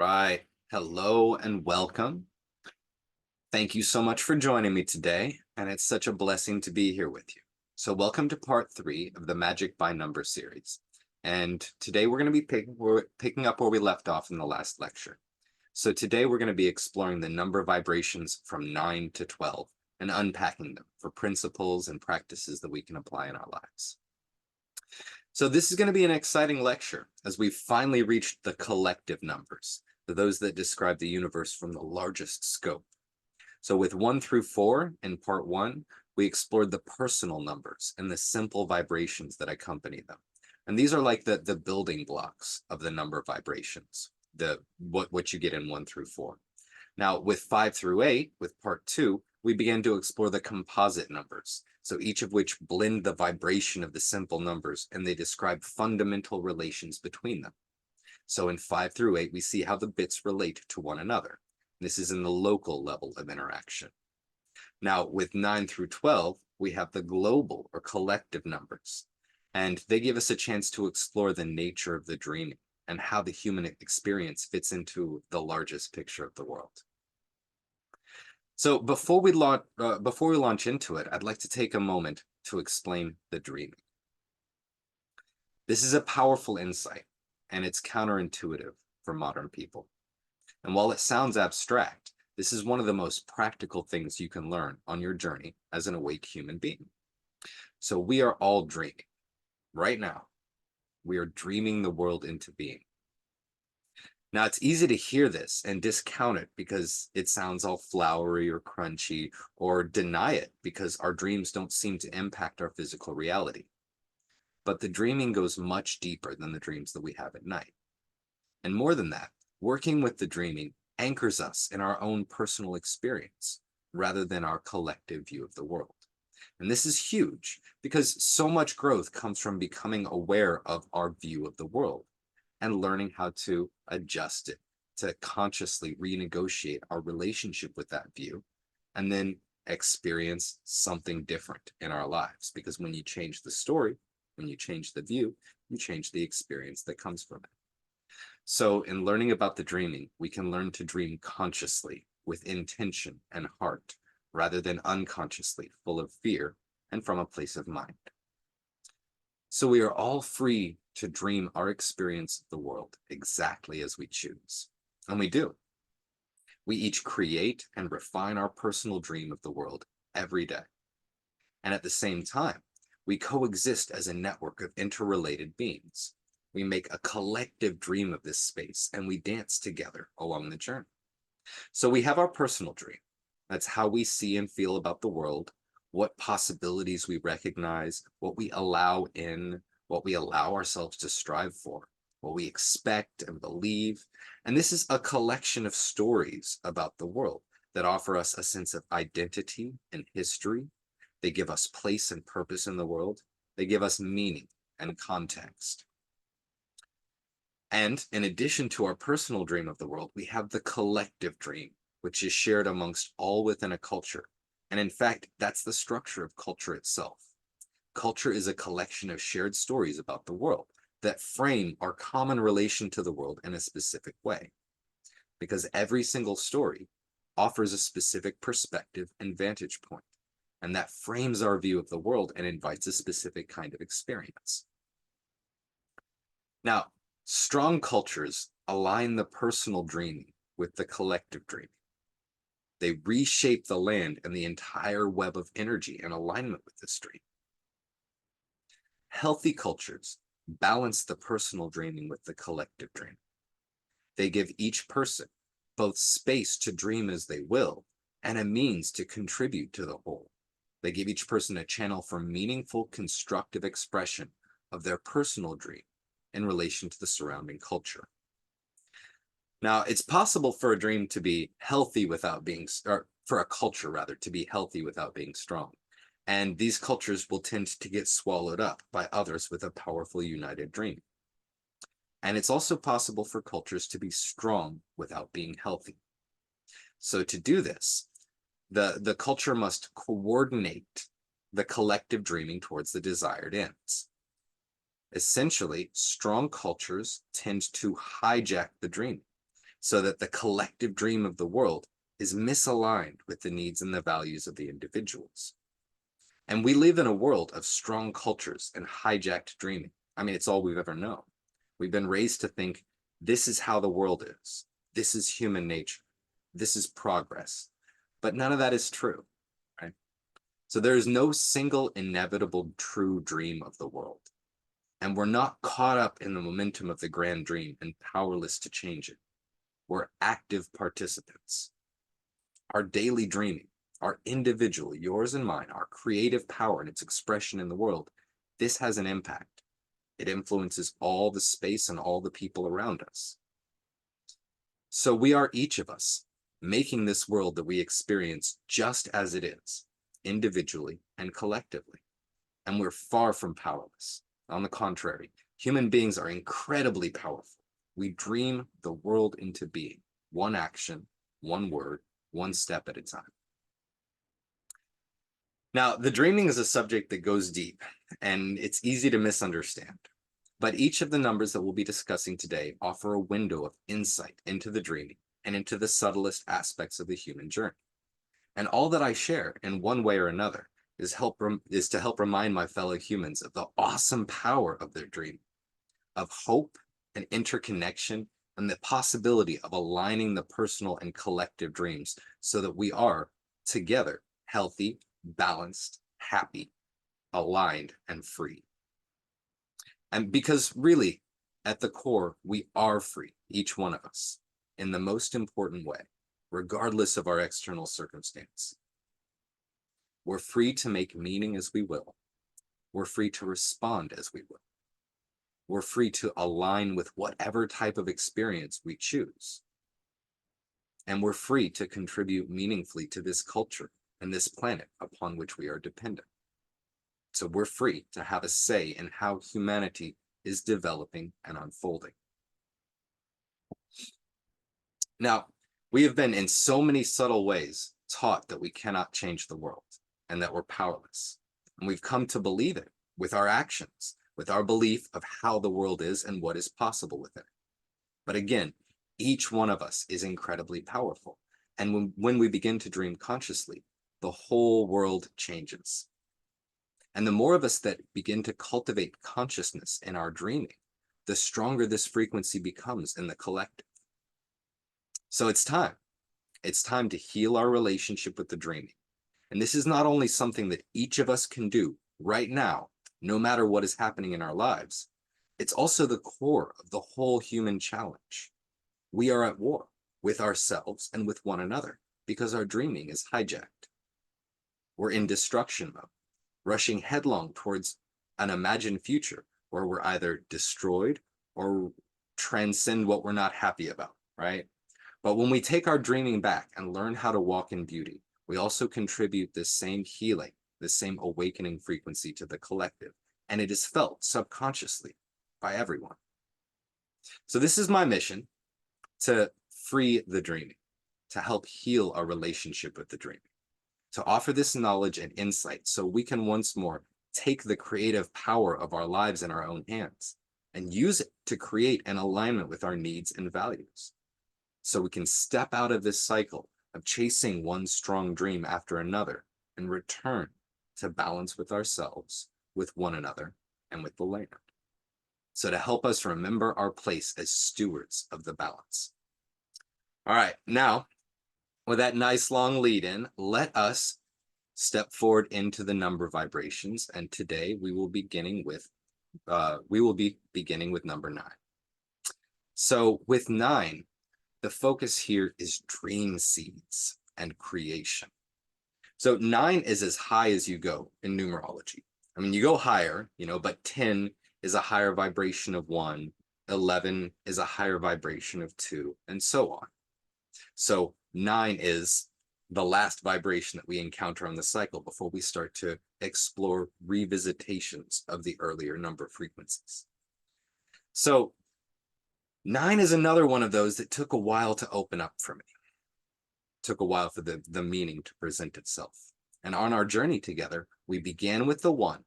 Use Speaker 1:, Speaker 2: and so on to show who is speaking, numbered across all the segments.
Speaker 1: Right. Hello and welcome. Thank you so much for joining me today, and it's such a blessing to be here with you. So, welcome to part three of the Magic by Number series. And today we're going to be we're picking up where we left off in the last lecture. So, today we're going to be exploring the number vibrations from 9 to 12 and unpacking them for principles and practices that we can apply in our lives. So, this is going to be an exciting lecture as we've finally reached the collective numbers, those that describe the universe from the largest scope. So with 1 through 4 in part 1, we explored the personal numbers and the simple vibrations that accompany them. And these are like the building blocks of the number vibrations, what you get in 1 through 4. Now with 5 through 8, with part 2, we began to explore the composite numbers. So each of which blend the vibration of the simple numbers, and they describe fundamental relations between them. So in 5 through 8, we see how the bits relate to one another. This is in the local level of interaction. Now, with 9 through 12, we have the global or collective numbers, and they give us a chance to explore the nature of the dreaming and how the human experience fits into the largest picture of the world. So before we launch into it, I'd like to take a moment to explain the dreaming. This is a powerful insight, and it's counterintuitive for modern people. And while it sounds abstract, this is one of the most practical things you can learn on your journey as an awake human being. So we are all dreaming. Right now, we are dreaming the world into being. Now, it's easy to hear this and discount it because it sounds all flowery or crunchy, or deny it because our dreams don't seem to impact our physical reality. But the dreaming goes much deeper than the dreams that we have at night. And more than that, working with the dreaming anchors us in our own personal experience rather than our collective view of the world. And this is huge because so much growth comes from becoming aware of our view of the world and learning how to adjust it, to consciously renegotiate our relationship with that view, and then experience something different in our lives. Because when you change the story, when you change the view, you change the experience that comes from it. So in learning about the dreaming, we can learn to dream consciously with intention and heart, rather than unconsciously, full of fear and from a place of mind. So we are all free to dream our experience of the world exactly as we choose. And we do. We each create and refine our personal dream of the world every day. And at the same time, we coexist as a network of interrelated beings. We make a collective dream of this space, and we dance together along the journey. So we have our personal dream. That's how we see and feel about the world, what possibilities we recognize, what we allow in, what we allow ourselves to strive for, what we expect and believe. And this is a collection of stories about the world that offer us a sense of identity and history. They give us place and purpose in the world. They give us meaning and context. And in addition to our personal dream of the world, we have the collective dream, which is shared amongst all within a culture. And in fact, that's the structure of culture itself. Culture is a collection of shared stories about the world that frame our common relation to the world in a specific way. Because every single story offers a specific perspective and vantage point, and that frames our view of the world and invites a specific kind of experience. Now, strong cultures align the personal dreaming with the collective dreaming. They reshape the land and the entire web of energy in alignment with this dream. Healthy cultures balance the personal dreaming with the collective dream. They give each person both space to dream as they will and a means to contribute to the whole. They give each person a channel for meaningful, constructive expression of their personal dream in relation to the surrounding culture. Now, it's possible for a dream to be healthy without being, or for a culture rather, to be healthy without being strong. And these cultures will tend to get swallowed up by others with a powerful united dream. And it's also possible for cultures to be strong without being healthy. So to do this, the culture must coordinate the collective dreaming towards the desired ends. Essentially, strong cultures tend to hijack the dream so that the collective dream of the world is misaligned with the needs and the values of the individuals. And we live in a world of strong cultures and hijacked dreaming. I mean, it's all we've ever known. We've been raised to think this is how the world is. This is human nature. This is progress. But none of that is true, right? So there is no single inevitable true dream of the world. And we're not caught up in the momentum of the grand dream and powerless to change it. We're active participants. Our daily dreaming, our individual, yours and mine, our creative power and its expression in the world, this has an impact. It influences all the space and all the people around us. So we are each of us making this world that we experience just as it is, individually and collectively. And we're far from powerless. On the contrary, human beings are incredibly powerful. We dream the world into being, one action, one word, one step at a time. Now, the dreaming is a subject that goes deep, and it's easy to misunderstand. But each of the numbers that we'll be discussing today offer a window of insight into the dreaming and into the subtlest aspects of the human journey. And all that I share in one way or another is to help remind my fellow humans of the awesome power of their dream, of hope and interconnection, and the possibility of aligning the personal and collective dreams so that we are together healthy, balanced, happy, aligned, and free. And because really, at the core, we are free, each one of us, in the most important way, regardless of our external circumstance. We're free to make meaning as we will. We're free to respond as we will. We're free to align with whatever type of experience we choose. And we're free to contribute meaningfully to this culture and this planet upon which we are dependent. So we're free to have a say in how humanity is developing and unfolding. Now, we have been in so many subtle ways taught that we cannot change the world and that we're powerless. And we've come to believe it with our actions, with our belief of how the world is and what is possible within it. But again, each one of us is incredibly powerful. And when we begin to dream consciously, the whole world changes. And the more of us that begin to cultivate consciousness in our dreaming, the stronger this frequency becomes in the collective. So it's time. It's time to heal our relationship with the dreaming. And this is not only something that each of us can do right now, no matter what is happening in our lives, it's also the core of the whole human challenge. We are at war with ourselves and with one another because our dreaming is hijacked. We're in destruction mode, rushing headlong towards an imagined future where we're either destroyed or transcend what we're not happy about, right? But when we take our dreaming back and learn how to walk in beauty, we also contribute this same healing, this same awakening frequency to the collective, and it is felt subconsciously by everyone. So this is my mission, to free the dreaming, to help heal our relationship with the dreaming, to offer this knowledge and insight so we can once more take the creative power of our lives in our own hands and use it to create an alignment with our needs and values. So we can step out of this cycle of chasing one strong dream after another and return to balance with ourselves, with one another, and with the land. So to help us remember our place as stewards of the balance. All right, now, with that nice long lead in, let us step forward into the number vibrations. And today we will be beginning with number 9. So with 9, the focus here is dream seeds and creation. So 9 is as high as you go in numerology. I mean, you go higher, but 10 is a higher vibration of 1, 11 is a higher vibration of 2, and so on. So 9 is the last vibration that we encounter on the cycle before we start to explore revisitations of the earlier number frequencies. So 9 is another one of those that took a while to open up for me. Took a while for the meaning to present itself. And on our journey together, we began with the 1,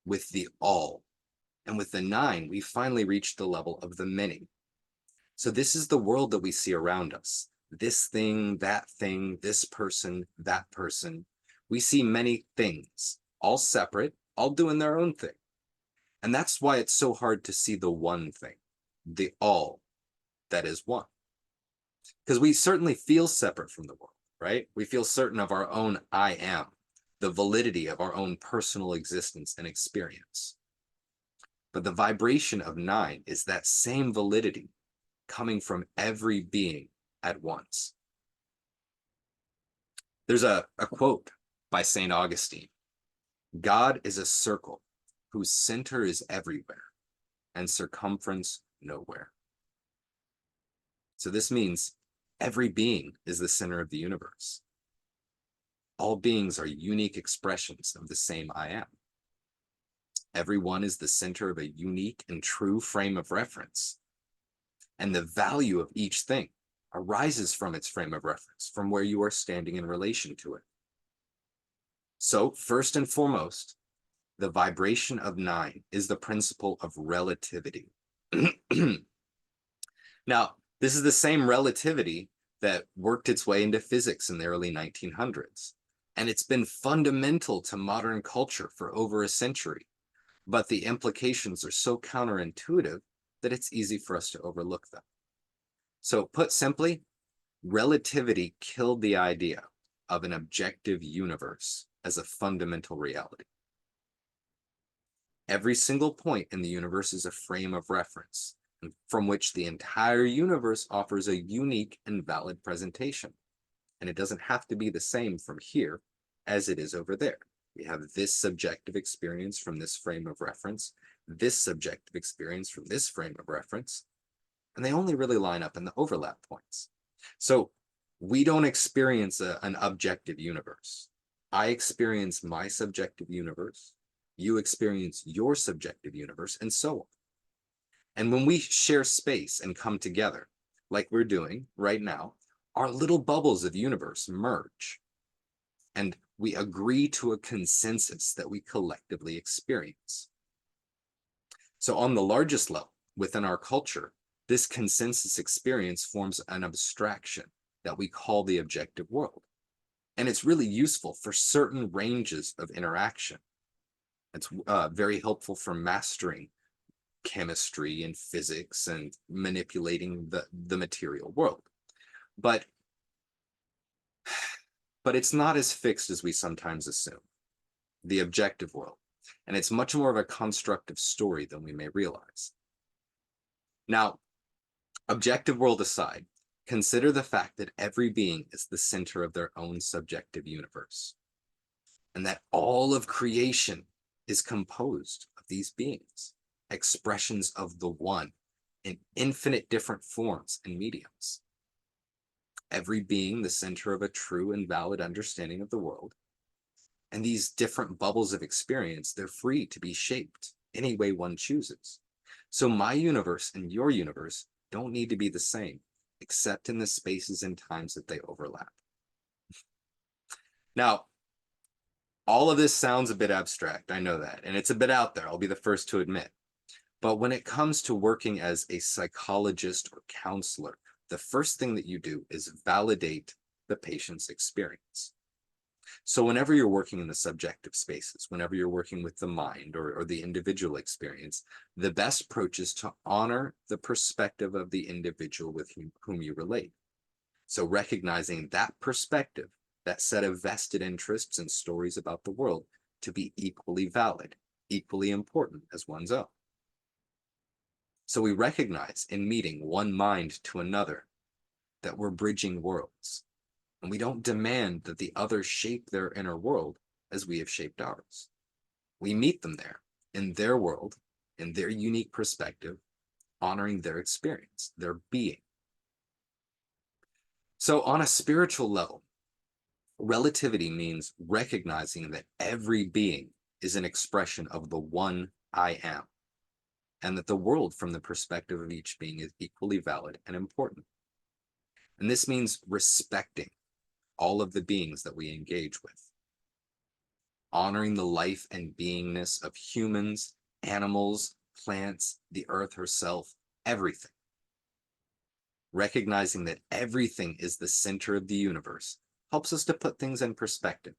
Speaker 1: with the all. And with the 9, we finally reached the level of the many. So this is the world that we see around us. This thing, this person, that person. We see many things, all separate, all doing their own thing. And that's why it's so hard to see the one thing, the all that is one. Because we certainly feel separate from the world, right? We feel certain of our own I am, the validity of our own personal existence and experience. But the vibration of 9 is that same validity coming from every being at once. There's a quote by St. Augustine: God is a circle whose center is everywhere and circumference nowhere. So this means every being is the center of the universe. All beings are unique expressions of the same I am. Everyone is the center of a unique and true frame of reference. And the value of each thing arises from its frame of reference, from where you are standing in relation to it. So, first and foremost, the vibration of 9 is the principle of relativity. Now, this is the same relativity that worked its way into physics in the early 1900s. And it's been fundamental to modern culture for over a century. But the implications are so counterintuitive that it's easy for us to overlook them. So put simply, relativity killed the idea of an objective universe as a fundamental reality. Every single point in the universe is a frame of reference from which the entire universe offers a unique and valid presentation. And it doesn't have to be the same from here as it is over there. We have this subjective experience from this frame of reference, this subjective experience from this frame of reference, and they only really line up in the overlap points. So we don't experience an objective universe. I experience my subjective universe, you experience your subjective universe, and so on. And when we share space and come together, like we're doing right now, our little bubbles of universe merge. And we agree to a consensus that we collectively experience. So on the largest level, within our culture, this consensus experience forms an abstraction that we call the objective world. And it's really useful for certain ranges of interaction. It's very helpful for mastering chemistry and physics and manipulating the material world. But it's not as fixed as we sometimes assume, the objective world. And it's much more of a constructive story than we may realize. Now, objective world aside, consider the fact that every being is the center of their own subjective universe, and that all of creation is composed of these beings, expressions of the one in infinite different forms and mediums. Every being the center of a true and valid understanding of the world. And these different bubbles of experience, they're free to be shaped any way one chooses. So my universe and your universe don't need to be the same, except in the spaces and times that they overlap. Now, all of this sounds a bit abstract, I know that, and it's a bit out there, I'll be the first to admit. But when it comes to working as a psychologist or counselor, the first thing that you do is validate the patient's experience. So whenever you're working in the subjective spaces, whenever you're working with the mind or the individual experience, the best approach is to honor the perspective of the individual with whom you relate. So recognizing that perspective, that set of vested interests and stories about the world to be equally valid, equally important as one's own. So we recognize in meeting one mind to another that we're bridging worlds. And we don't demand that the others shape their inner world as we have shaped ours. We meet them there, in their world, in their unique perspective, honoring their experience, their being. So on a spiritual level, relativity means recognizing that every being is an expression of the one I am, and that the world from the perspective of each being is equally valid and important. And this means respecting all of the beings that we engage with, honoring the life and beingness of humans, animals, plants, the earth herself, everything. Recognizing that everything is the center of the universe helps us to put things in perspective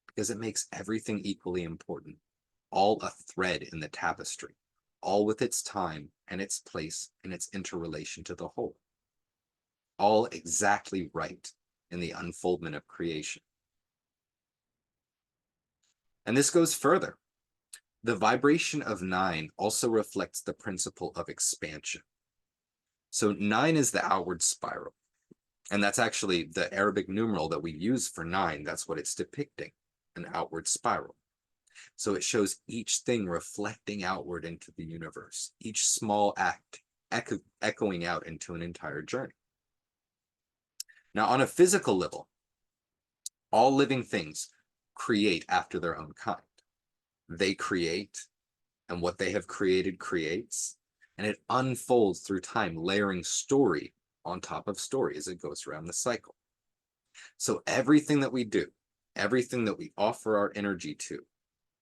Speaker 1: because it makes everything equally important, all a thread in the tapestry, all with its time and its place and its interrelation to the whole, all exactly right in the unfoldment of creation. And this goes further. The vibration of 9 also reflects the principle of expansion. So 9 is the outward spiral. And that's actually the Arabic numeral that we use for 9. That's what it's depicting, an outward spiral. So it shows each thing reflecting outward into the universe, each small act echoing out into an entire journey. Now, on a physical level, all living things create after their own kind. They create, and what they have created creates, and it unfolds through time, layering story on top of story as it goes around the cycle. So everything that we do, everything that we offer our energy to,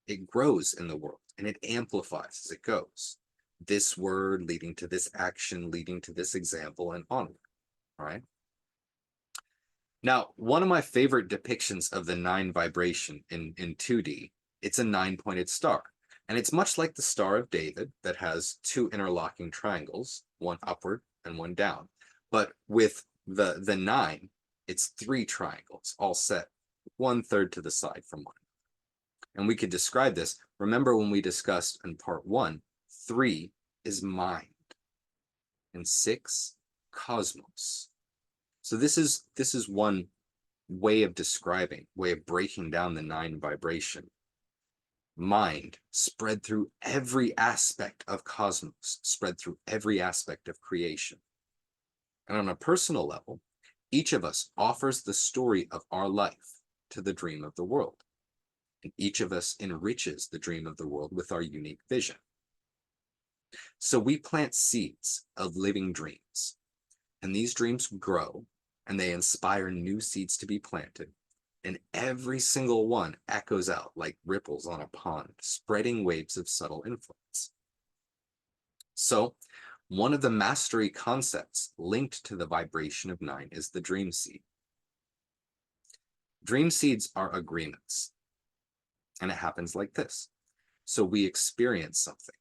Speaker 1: it grows in the world and it amplifies as it goes. This word leading to this action, leading to this example, and onward. All right. Now, one of my favorite depictions of the 9 vibration in 2D, it's a 9-pointed star. And it's much like the Star of David that has 2 interlocking triangles, one upward and one down. But with the 9, it's 3 triangles, all set 1/3 to the side from one. And we could describe this. Remember when we discussed in part 1, 3 is mind, and 6, cosmos. So this is one way of describing, way of breaking down the 9 vibration. Mind spread through every aspect of cosmos, spread through every aspect of creation. And on a personal level, each of us offers the story of our life to the dream of the world. And each of us enriches the dream of the world with our unique vision. So we plant seeds of living dreams, and these dreams grow and they inspire new seeds to be planted. And every single one echoes out like ripples on a pond, spreading waves of subtle influence. So one of the mastery concepts linked to the vibration of 9 is the dream seed. Dream seeds are agreements. And it happens like this. So we experience something,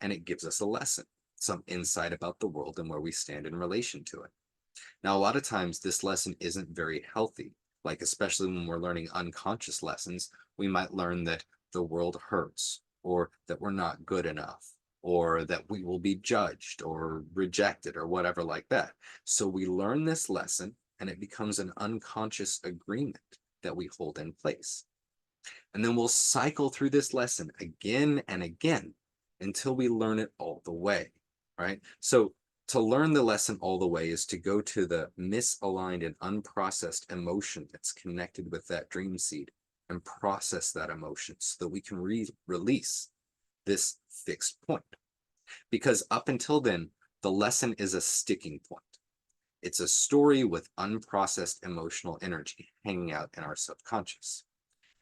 Speaker 1: and it gives us a lesson, some insight about the world and where we stand in relation to it. Now, a lot of times this lesson isn't very healthy. Like, especially when we're learning unconscious lessons, we might learn that the world hurts, or that we're not good enough, or that we will be judged or rejected or whatever like that. So we learn this lesson, and it becomes an unconscious agreement that we hold in place. And then we'll cycle through this lesson again and again until we learn it all the way, right? So to learn the lesson all the way is to go to the misaligned and unprocessed emotion that's connected with that dream seed and process that emotion so that we can release this fixed point. Because up until then, the lesson is a sticking point. It's a story with unprocessed emotional energy hanging out in our subconscious.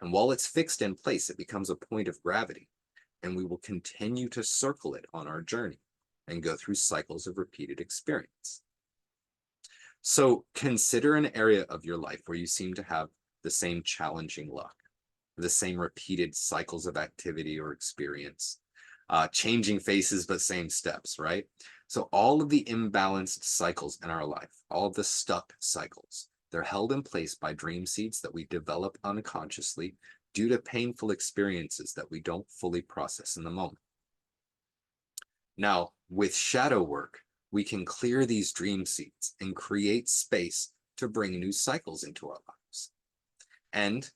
Speaker 1: And while it's fixed in place, it becomes a point of gravity, and we will continue to circle it on our journey and go through cycles of repeated experience. So consider an area of your life where you seem to have the same challenging luck, the same repeated cycles of activity or experience, changing faces, but same steps, right? So all of the imbalanced cycles in our life, all of the stuck cycles, they're held in place by dream seeds that we develop unconsciously due to painful experiences that we don't fully process in the moment. Now, with shadow work, we can clear these dream seeds and create space to bring new cycles into our lives. And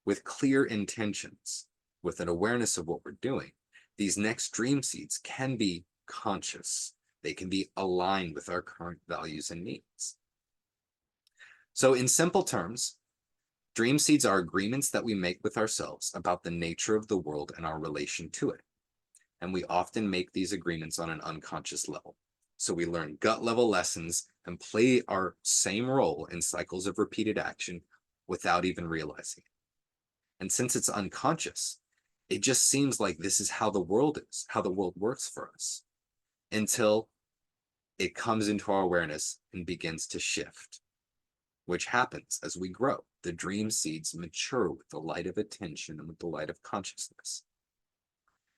Speaker 1: with clear intentions, with an awareness of what we're doing, these next dream seeds can be conscious. They can be aligned with our current values and needs. So in simple terms, dream seeds are agreements that we make with ourselves about the nature of the world and our relation to it. And we often make these agreements on an unconscious level. So we learn gut level lessons and play our same role in cycles of repeated action without even realizing it. And since it's unconscious, it just seems like this is how the world is, how the world works for us, until it comes into our awareness and begins to shift, which happens as we grow. The dream seeds mature with the light of attention and with the light of consciousness.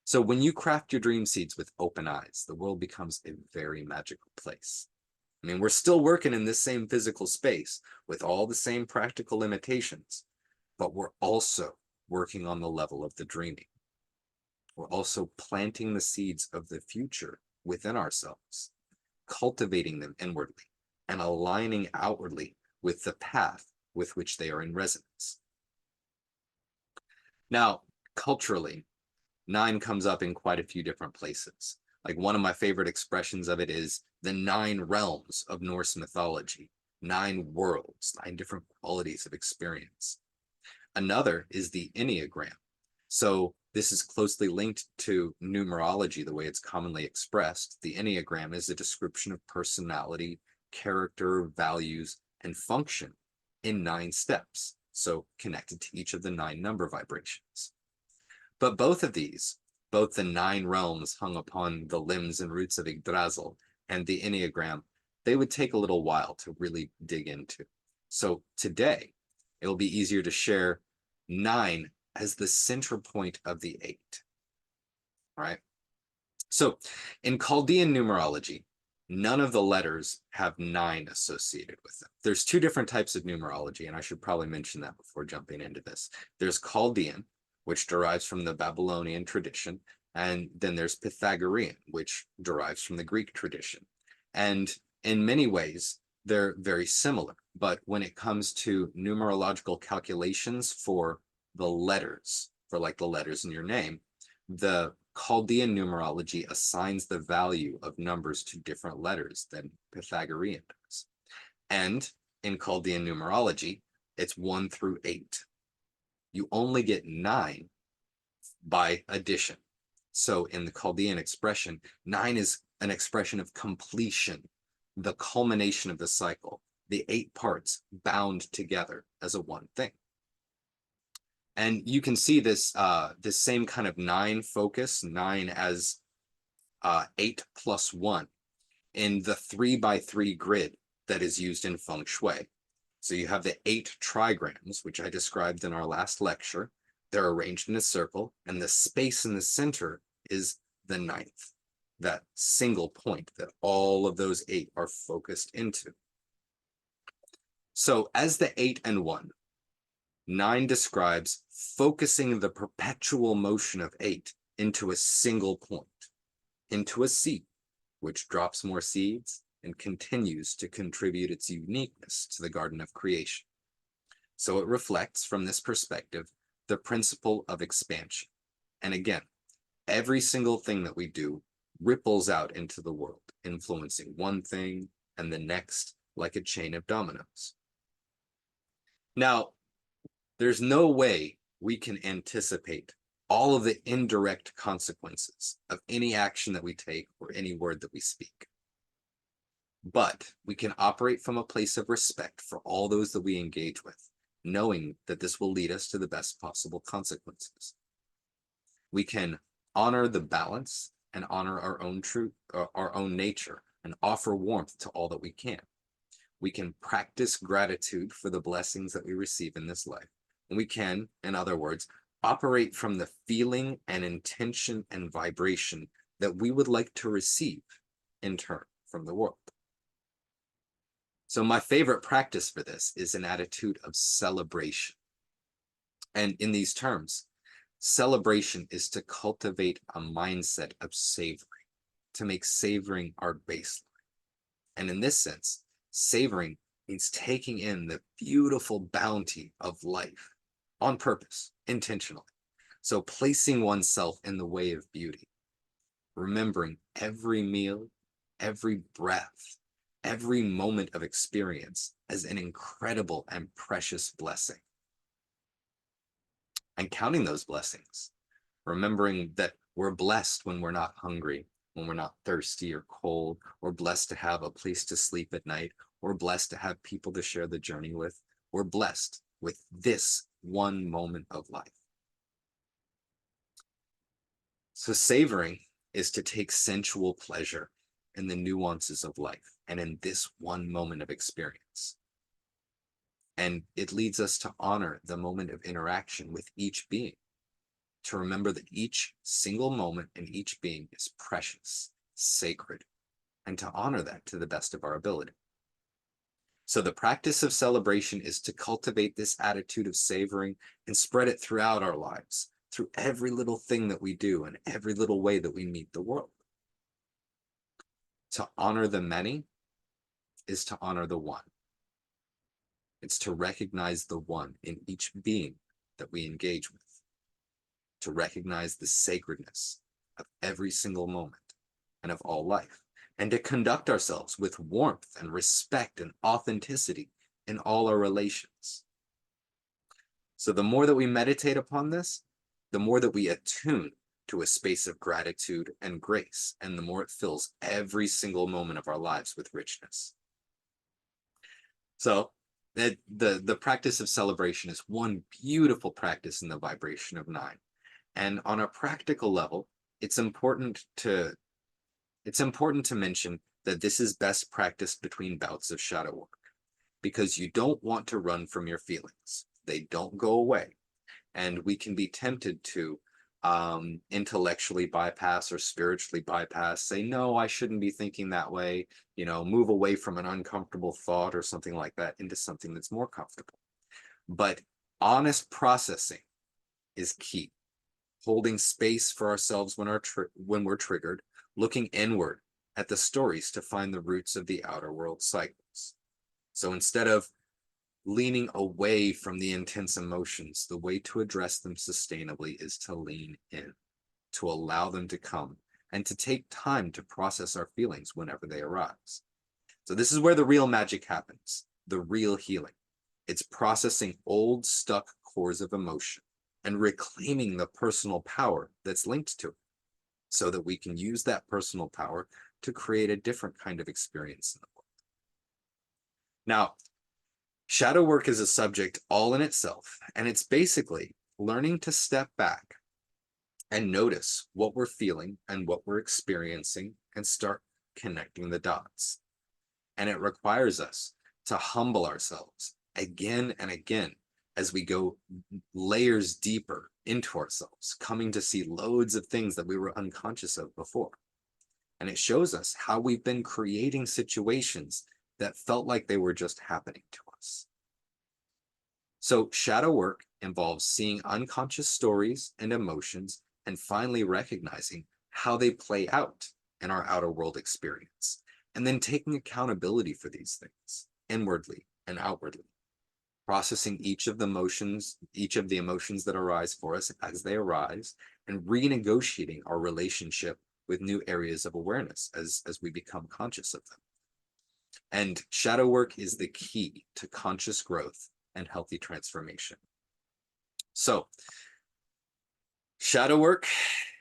Speaker 1: So when you craft your dream seeds with open eyes, the world becomes a very magical place. I mean, we're still working in this same physical space with all the same practical limitations, but we're also working on the level of the dreaming. We're also planting the seeds of the future within ourselves, cultivating them inwardly and aligning outwardly with the path with which they are in resonance. Now, culturally, 9 comes up in quite a few different places. Like one of my favorite expressions of it is the 9 realms of Norse mythology, 9 worlds, 9 different qualities of experience. Another is the Enneagram. So this is closely linked to numerology, the way it's commonly expressed. The Enneagram is a description of personality, character, values, and function in 9 steps, so connected to each of the 9 number vibrations. But both of these, both the 9 realms hung upon the limbs and roots of Yggdrasil and the Enneagram, they would take a little while to really dig into. So today, it'll be easier to share 9 as the center point of the 8. All right. So in Chaldean numerology, none of the letters have 9 associated with them. There's 2 different types of numerology, and I should probably mention that before jumping into this. There's Chaldean, which derives from the Babylonian tradition, and then there's Pythagorean, which derives from the Greek tradition. And in many ways, they're very similar. But when it comes to numerological calculations for the letters, for like the letters in your name, the Chaldean numerology assigns the value of numbers to different letters than Pythagorean does. And in Chaldean numerology, it's 1 through 8. You only get 9 by addition. So in the Chaldean expression, 9 is an expression of completion, the culmination of the cycle, the 8 parts bound together as a one thing. And you can see this this same kind of 9 focus, 9 as 8 plus 1 in the 3x3 grid that is used in feng shui. So you have the 8 trigrams, which I described in our last lecture. They're arranged in a circle, and the space in the center is the 9th, that single point that all of those 8 are focused into. So as the 8 and 1, 9 describes focusing the perpetual motion of 8 into a single point, into a seed, which drops more seeds and continues to contribute its uniqueness to the garden of creation. So it reflects, from this perspective, the principle of expansion. And again, every single thing that we do ripples out into the world, influencing one thing and the next like a chain of dominoes. Now, there's no way we can anticipate all of the indirect consequences of any action that we take or any word that we speak. But we can operate from a place of respect for all those that we engage with, knowing that this will lead us to the best possible consequences. We can honor the balance and honor our own truth, our own nature, and offer warmth to all that we can. We can practice gratitude for the blessings that we receive in this life. And we can, in other words, operate from the feeling and intention and vibration that we would like to receive in turn from the world. So my favorite practice for this is an attitude of celebration. And in these terms, celebration is to cultivate a mindset of savoring, to make savoring our baseline. And in this sense, savoring means taking in the beautiful bounty of life on purpose, intentionally. So placing oneself in the way of beauty, remembering every meal, every breath, every moment of experience as an incredible and precious blessing. And counting those blessings, remembering that we're blessed when we're not hungry, when we're not thirsty or cold. We're blessed to have a place to sleep at night. We're blessed to have people to share the journey with. We're blessed with this one moment of life. So savoring is to take sensual pleasure in the nuances of life and in this one moment of experience. And it leads us to honor the moment of interaction with each being, to remember that each single moment in each being is precious, sacred, and to honor that to the best of our ability. So the practice of celebration is to cultivate this attitude of savoring and spread it throughout our lives, through every little thing that we do and every little way that we meet the world. To honor the many is to honor the one. It's to recognize the one in each being that we engage with, to recognize the sacredness of every single moment and of all life, and to conduct ourselves with warmth and respect and authenticity in all our relations. So the more that we meditate upon this, the more that we attune to a space of gratitude and grace, and the more it fills every single moment of our lives with richness. So the practice of celebration is one beautiful practice in the vibration of 9. And on a practical level, it's important to mention that this is best practiced between bouts of shadow work, because you don't want to run from your feelings. They don't go away. And we can be tempted to intellectually bypass or spiritually bypass, say, no, I shouldn't be thinking that way, move away from an uncomfortable thought or something like that into something that's more comfortable. But honest processing is key. Holding space for ourselves when we're triggered, looking inward at the stories to find the roots of the outer world cycles. So instead of leaning away from the intense emotions, the way to address them sustainably is to lean in, to allow them to come, and to take time to process our feelings whenever they arise. So this is where the real magic happens, the real healing. It's processing old, stuck cores of emotion and reclaiming the personal power that's linked to it, so that we can use that personal power to create a different kind of experience in the world. Now, shadow work is a subject all in itself, and it's basically learning to step back and notice what we're feeling and what we're experiencing and start connecting the dots. And it requires us to humble ourselves again and again as we go layers deeper into ourselves, coming to see loads of things that we were unconscious of before. And it shows us how we've been creating situations that felt like they were just happening to us. So shadow work involves seeing unconscious stories and emotions and finally recognizing how they play out in our outer world experience, and then taking accountability for these things inwardly and outwardly, processing each of the emotions that arise for us as they arise, and renegotiating our relationship with new areas of awareness as we become conscious of them. And shadow work is the key to conscious growth and healthy transformation. So shadow work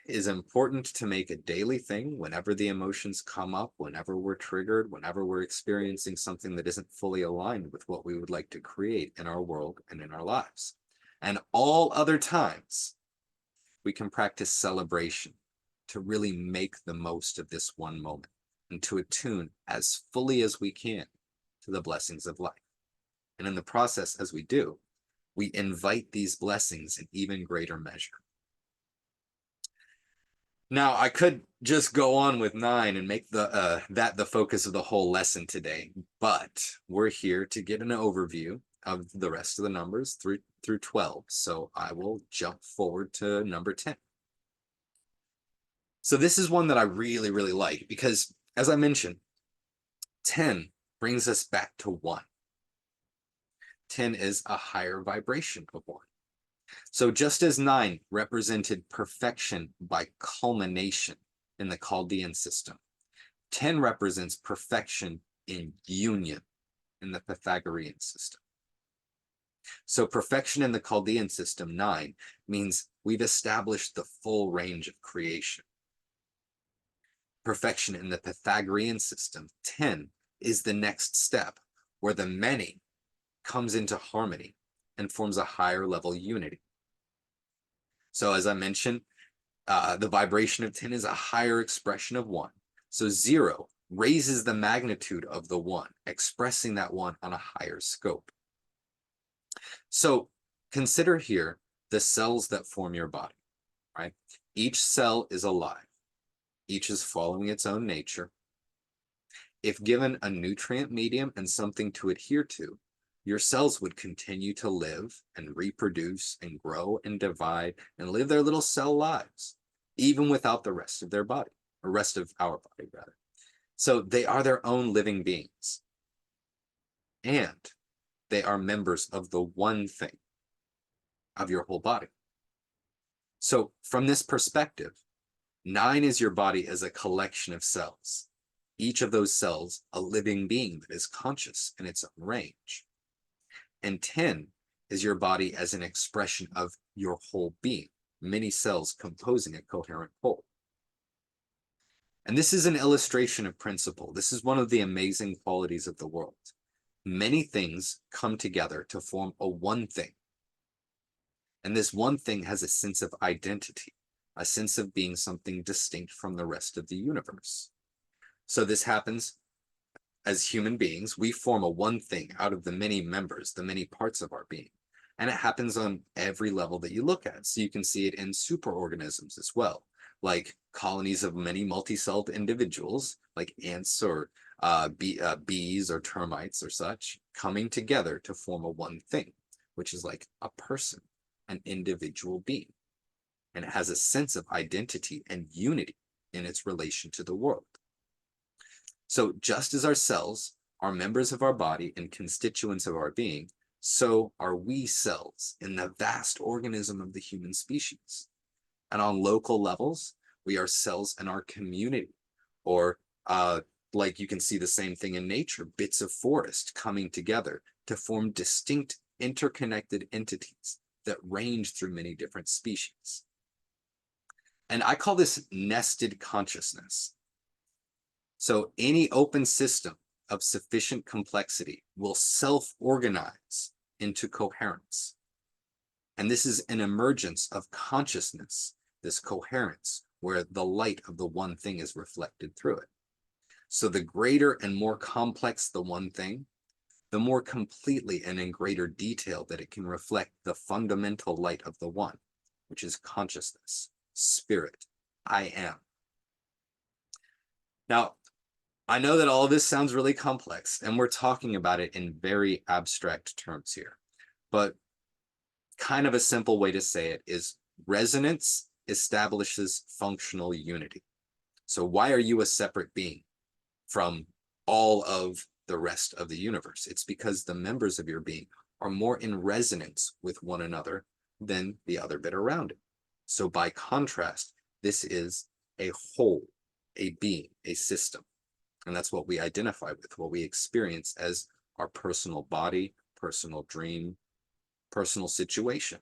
Speaker 1: is important to make a daily thing whenever the emotions come up, whenever we're triggered, whenever we're experiencing something that isn't fully aligned with what we would like to create in our world and in our lives. And all other times, we can practice celebration to really make the most of this one moment and to attune as fully as we can to the blessings of life. And in the process, as we do, we invite these blessings in even greater measure. Now, I could just go on with 9 and make that the focus of the whole lesson today, but we're here to get an overview of the rest of the numbers through 12. So I will jump forward to number 10. So this is one that I really, really like because, as I mentioned, 10 brings us back to 1. 10 is a higher vibration of 1. So just as 9 represented perfection by culmination in the Chaldean system, 10 represents perfection in union in the Pythagorean system. So perfection in the Chaldean system, 9, means we've established the full range of creation. Perfection in the Pythagorean system, 10, is the next step where the many comes into harmony and forms a higher level unity. So as I mentioned, the vibration of 10 is a higher expression of 1. So 0 raises the magnitude of the one, expressing that one on a higher scope. So consider here the cells that form your body, right? Each cell is alive. Each is following its own nature. If given a nutrient medium and something to adhere to, your cells would continue to live and reproduce and grow and divide and live their little cell lives, even without the rest of their body, or rest of our body, rather. So they are their own living beings. And they are members of the one thing of your whole body. So from this perspective, 9 is your body as a collection of cells. Each of those cells a living being that is conscious in its own range. And 10 is your body as an expression of your whole being, many cells composing a coherent whole. And this is an illustration of principle. This is one of the amazing qualities of the world. Many things come together to form a one thing. And this one thing has a sense of identity, a sense of being something distinct from the rest of the universe. So this happens as human beings. We form a one thing out of the many members, the many parts of our being. And it happens on every level that you look at. So you can see it in superorganisms as well, like colonies of many multi-celled individuals, like ants or bees or termites or such, coming together to form a one thing, which is like a person, an individual being. And it has a sense of identity and unity in its relation to the world. So just as our cells are members of our body and constituents of our being, so are we cells in the vast organism of the human species. And on local levels, we are cells in our community, or like you can see the same thing in nature, bits of forest coming together to form distinct interconnected entities that range through many different species. And I call this nested consciousness. So any open system of sufficient complexity will self-organize into coherence. And this is an emergence of consciousness, this coherence, where the light of the one thing is reflected through it. So the greater and more complex the one thing, the more completely and in greater detail that it can reflect the fundamental light of the one, which is consciousness, spirit, I am. Now, I know that all of this sounds really complex, and we're talking about it in very abstract terms here, but kind of a simple way to say it is resonance establishes functional unity. So why are you a separate being from all of the rest of the universe? It's because the members of your being are more in resonance with one another than the other bit around it. So by contrast, this is a whole, a being, a system. And that's what we identify with, what we experience as our personal body, personal dream, personal situation.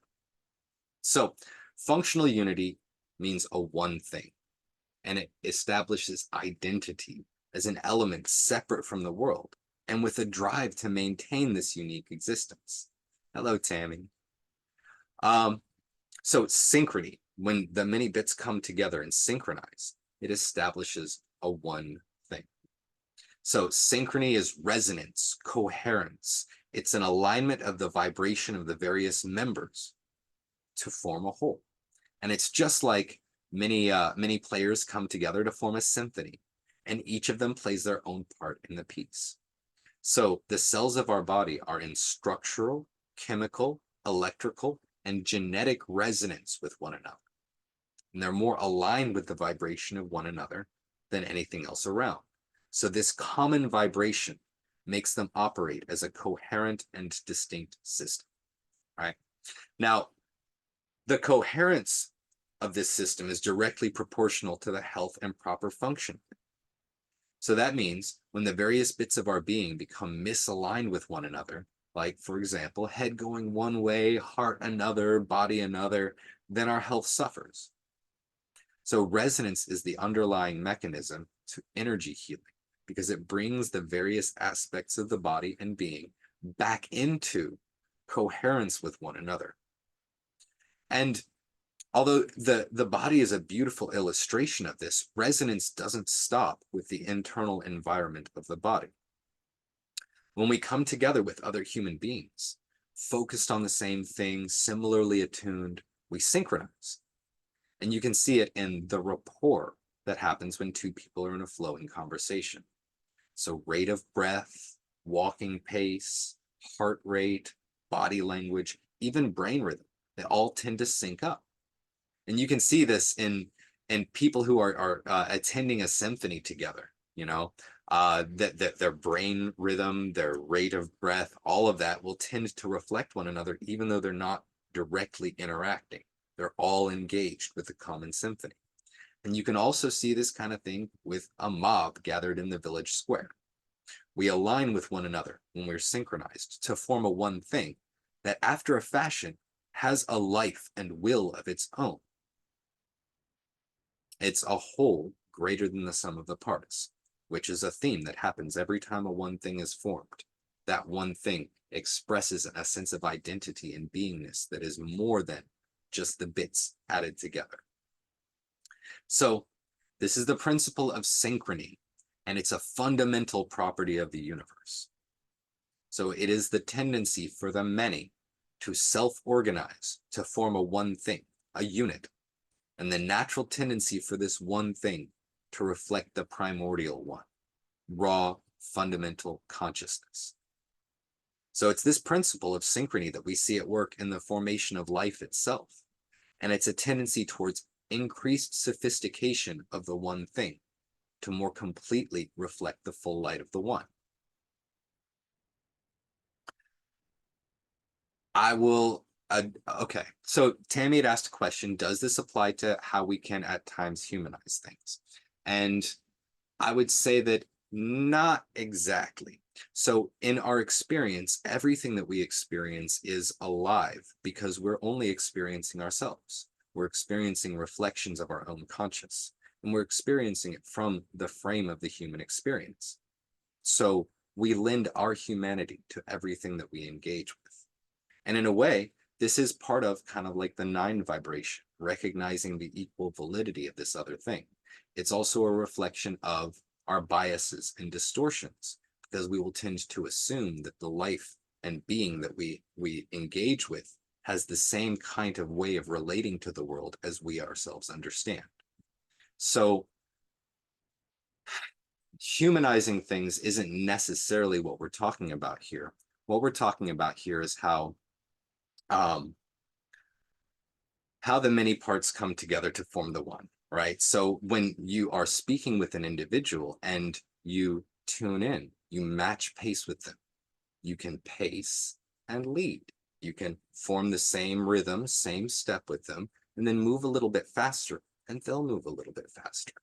Speaker 1: So functional unity means a one thing, and it establishes identity as an element separate from the world and with a drive to maintain this unique existence. Hello, Tammy. So synchrony, when the many bits come together and synchronize, it establishes a one thing. So synchrony is resonance, coherence. It's an alignment of the vibration of the various members to form a whole. And it's just like many players come together to form a symphony, and each of them plays their own part in the piece. So the cells of our body are in structural, chemical, electrical, and genetic resonance with one another. And they're more aligned with the vibration of one another than anything else around. So this common vibration makes them operate as a coherent and distinct system, right? Now, the coherence of this system is directly proportional to the health and proper function. So that means when the various bits of our being become misaligned with one another, like, for example, head going one way, heart another, body another, then our health suffers. So resonance is the underlying mechanism to energy healing, because it brings the various aspects of the body and being back into coherence with one another. And Although the body is a beautiful illustration of this, resonance doesn't stop with the internal environment of the body. When we come together with other human beings, focused on the same thing, similarly attuned, we synchronize. And you can see it in the rapport that happens when two people are in a flowing conversation. So rate of breath, walking pace, heart rate, body language, even brain rhythm, they all tend to sync up. And you can see this in people who are attending a symphony together, that their brain rhythm, their rate of breath, all of that will tend to reflect one another, even though they're not directly interacting. They're all engaged with the common symphony. And you can also see this kind of thing with a mob gathered in the village square. We align with one another when we're synchronized to form a one thing that, after a fashion, has a life and will of its own. It's a whole greater than the sum of the parts, which is a theme that happens every time a one thing is formed. That one thing expresses a sense of identity and beingness that is more than just the bits added together. So this is the principle of synchrony, and it's a fundamental property of the universe. So it is the tendency for the many to self-organize, to form a one thing, a unit, and the natural tendency for this one thing to reflect the primordial one, raw, fundamental consciousness. So it's this principle of synchrony that we see at work in the formation of life itself, and it's a tendency towards increased sophistication of the one thing to more completely reflect the full light of the one. Okay, so Tammy had asked a question, does this apply to how we can at times humanize things? And I would say that not exactly. So in our experience, everything that we experience is alive because we're only experiencing ourselves. We're experiencing reflections of our own conscious, and we're experiencing it from the frame of the human experience. So we lend our humanity to everything that we engage with. And in a way, this is part of kind of like the 9 vibration, recognizing the equal validity of this other thing. It's also a reflection of our biases and distortions, because we will tend to assume that the life and being that we engage with has the same kind of way of relating to the world as we ourselves understand. So humanizing things isn't necessarily what we're talking about here. What we're talking about here is how the many parts come together to form the one, right? So when you are speaking with an individual and you tune in, you match pace with them, you can pace and lead. You can form the same rhythm, same step with them, and then move a little bit faster, and they'll move a little bit faster.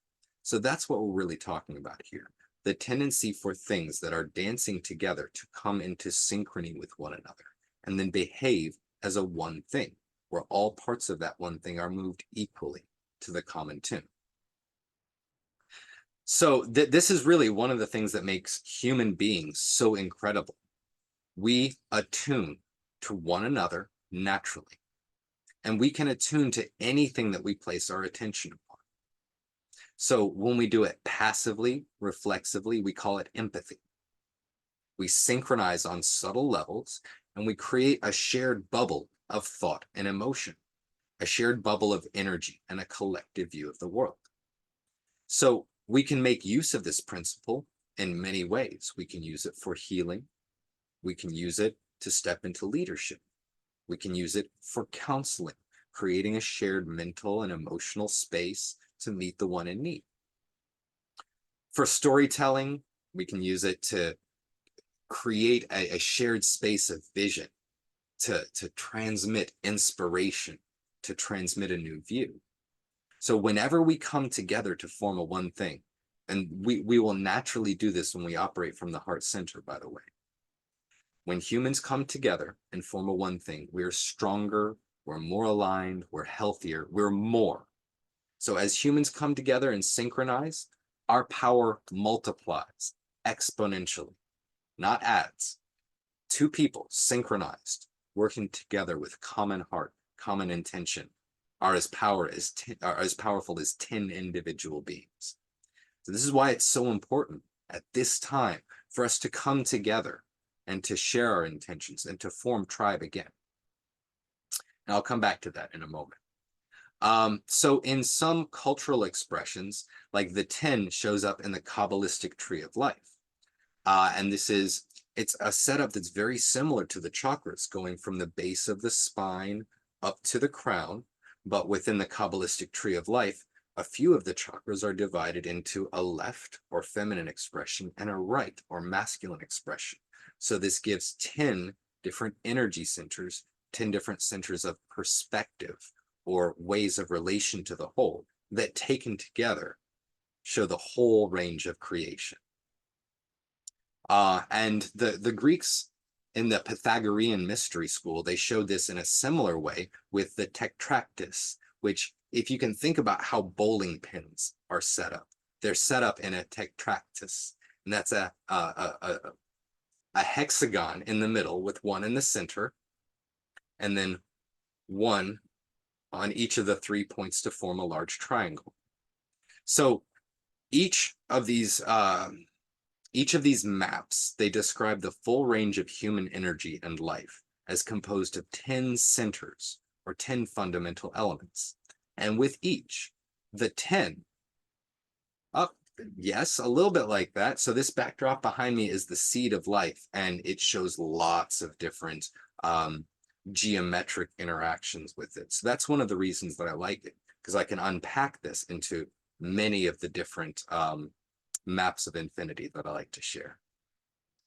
Speaker 1: So that's what we're really talking about here. The tendency for things that are dancing together to come into synchrony with one another and then behave as a one thing, where all parts of that one thing are moved equally to the common tune. So this is really one of the things that makes human beings so incredible. We attune to one another naturally, and we can attune to anything that we place our attention upon. So when we do it passively, reflexively, we call it empathy. We synchronize on subtle levels, and we create a shared bubble of thought and emotion, a shared bubble of energy and a collective view of the world. So we can make use of this principle in many ways. We can use it for healing. We can use it to step into leadership. We can use it for counseling, creating a shared mental and emotional space to meet the one in need. For storytelling, we can use it to create a shared space of vision, to transmit inspiration, to transmit a new view. So whenever we come together to form a one thing, and we will naturally do this when we operate from the heart center, by the way. When humans come together and form a one thing, we're stronger, we're more aligned, we're healthier, we're more. So as humans come together and synchronize, our power multiplies exponentially, not adds. 2 people synchronized, working together with common heart, common intention, are as powerful as 10 individual beings. So this is why it's so important at this time for us to come together and to share our intentions and to form tribe again. And I'll come back to that in a moment. So in some cultural expressions, like the 10 shows up in the Kabbalistic tree of life. And it's a setup that's very similar to the chakras, going from the base of the spine up to the crown. But within the Kabbalistic tree of life, a few of the chakras are divided into a left or feminine expression and a right or masculine expression. So this gives 10 different energy centers, 10 different centers of perspective or ways of relation to the whole that taken together show the whole range of creation. And the Greeks in the Pythagorean mystery school, they showed this in a similar way with the tetractys, which if you can think about how bowling pins are set up, they're set up in a tetractys, and that's a hexagon in the middle with one in the center, and then one on each of the 3 points to form a large triangle. So each of these maps, they describe the full range of human energy and life as composed of 10 centers or 10 fundamental elements. And with each, the 10, yes, a little bit like that. So this backdrop behind me is the seed of life, and it shows lots of different geometric interactions with it. So that's one of the reasons that I like it, because I can unpack this into many of the different maps of infinity that I like to share.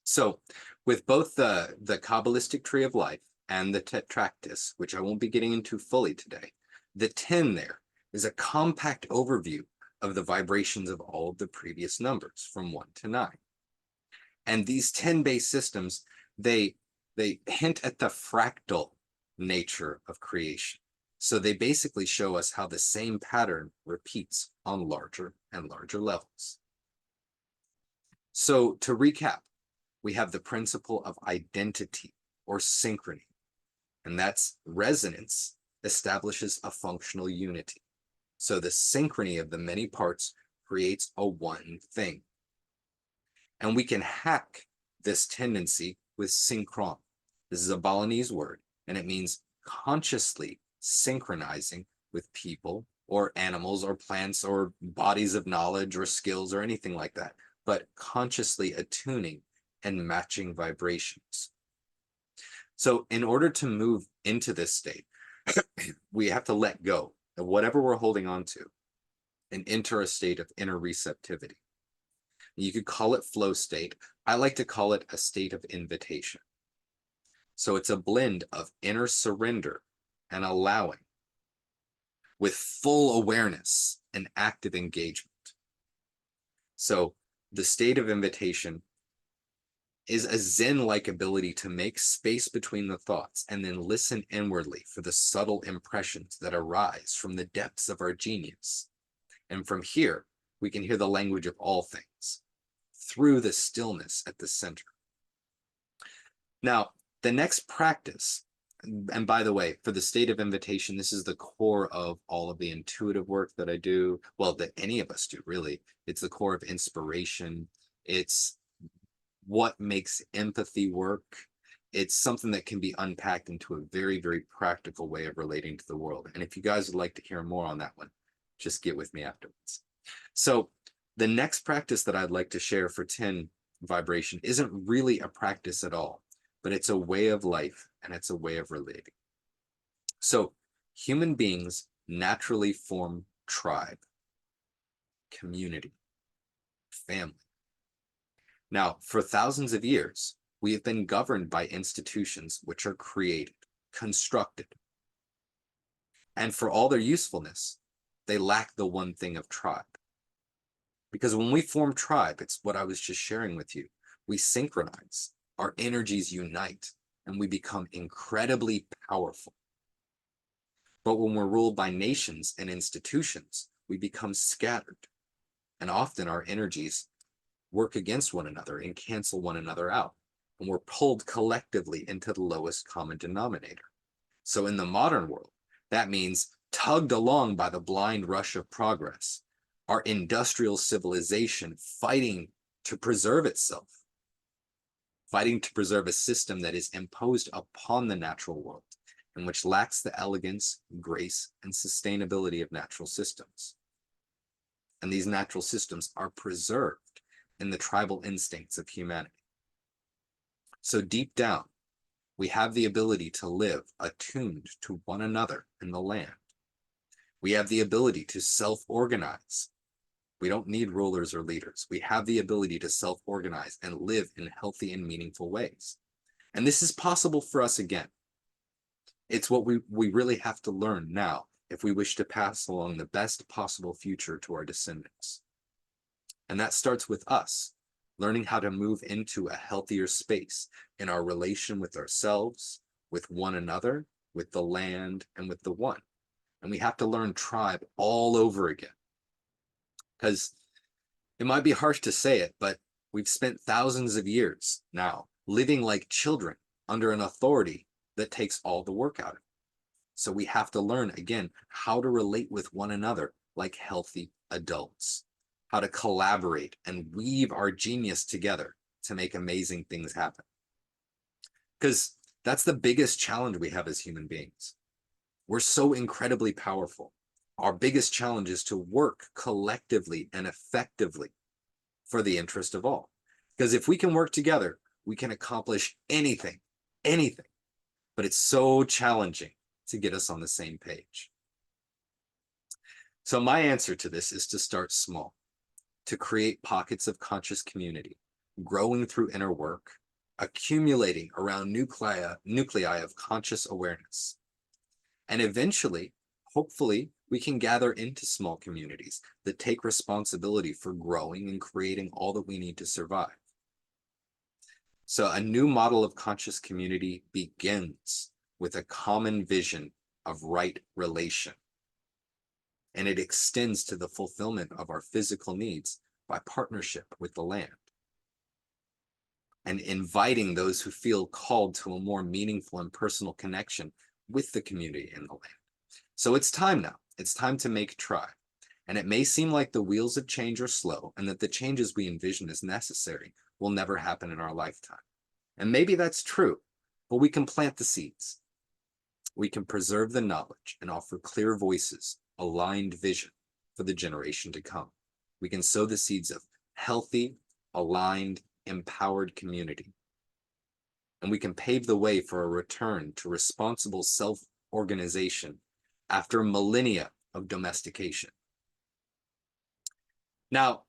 Speaker 1: So with both the Kabbalistic tree of life and the tetractys, which I won't be getting into fully today, the 10 there is a compact overview of the vibrations of all of the previous numbers from 1 to 9. And these 10-base systems, they hint at the fractal nature of creation. So they basically show us how the same pattern repeats on larger and larger levels. So to recap, we have the principle of identity or synchrony, and that's resonance establishes a functional unity. So the synchrony of the many parts creates a one thing. And we can hack this tendency with synchron. This is a Balinese word, and it means consciously synchronizing with people or animals or plants or bodies of knowledge or skills or anything like that, but consciously attuning and matching vibrations. So in order to move into this state, we have to let go of whatever we're holding on to and enter a state of inner receptivity. You could call it flow state. I like to call it a state of invitation. So it's a blend of inner surrender and allowing with full awareness and active engagement. So the state of invitation is a Zen-like ability to make space between the thoughts and then listen inwardly for the subtle impressions that arise from the depths of our genius. And from here, we can hear the language of all things through the stillness at the center. Now, the next practice, and by the way, for the state of invitation, this is the core of all of the intuitive work that I do, well, that any of us do, really. It's the core of inspiration. It's what makes empathy work. It's something that can be unpacked into a very, very practical way of relating to the world. And if you guys would like to hear more on that one, just get with me afterwards. So the next practice that I'd like to share for 10 vibration isn't really a practice at all, but it's a way of life and it's a way of relating. So human beings naturally form tribe, community, family. Now, for thousands of years, we have been governed by institutions which are created, constructed. And for all their usefulness, they lack the one thing of tribe. Because when we form tribe, it's what I was just sharing with you. We synchronize, our energies unite, and we become incredibly powerful. But when we're ruled by nations and institutions, we become scattered. And often our energies work against one another and cancel one another out. And we're pulled collectively into the lowest common denominator. So in the modern world, that means tugged along by the blind rush of progress, our industrial civilization fighting to preserve itself, fighting to preserve a system that is imposed upon the natural world and which lacks the elegance, grace, and sustainability of natural systems. And these natural systems are preserved in the tribal instincts of humanity. So deep down, we have the ability to live attuned to one another in the land. We have the ability to self-organize. We don't need rulers or leaders. We have the ability to self-organize and live in healthy and meaningful ways. And this is possible for us again. It's what we really have to learn now if we wish to pass along the best possible future to our descendants. And that starts with us, learning how to move into a healthier space in our relation with ourselves, with one another, with the land, and with the one. And we have to learn tribe all over again. Because it might be harsh to say it, but we've spent thousands of years now living like children under an authority that takes all the work out of it. So we have to learn, again, how to relate with one another like healthy adults, how to collaborate and weave our genius together to make amazing things happen. Because that's the biggest challenge we have as human beings. We're so incredibly powerful. Our biggest challenge is to work collectively and effectively for the interest of all. Because if we can work together, we can accomplish anything, anything. But it's so challenging to get us on the same page. So my answer to this is to start small, to create pockets of conscious community, growing through inner work, accumulating around nuclei of conscious awareness. And eventually, hopefully, we can gather into small communities that take responsibility for growing and creating all that we need to survive. So a new model of conscious community begins with a common vision of right relation. And it extends to the fulfillment of our physical needs by partnership with the land. And inviting those who feel called to a more meaningful and personal connection with the community in the land. So it's time now. It's time to make tribe. And it may seem like the wheels of change are slow and that the changes we envision as necessary will never happen in our lifetime. And maybe that's true, but we can plant the seeds. We can preserve the knowledge and offer clear voices, aligned vision for the generation to come. We can sow the seeds of healthy, aligned, empowered community. And we can pave the way for a return to responsible self-organization after millennia of domestication. Now,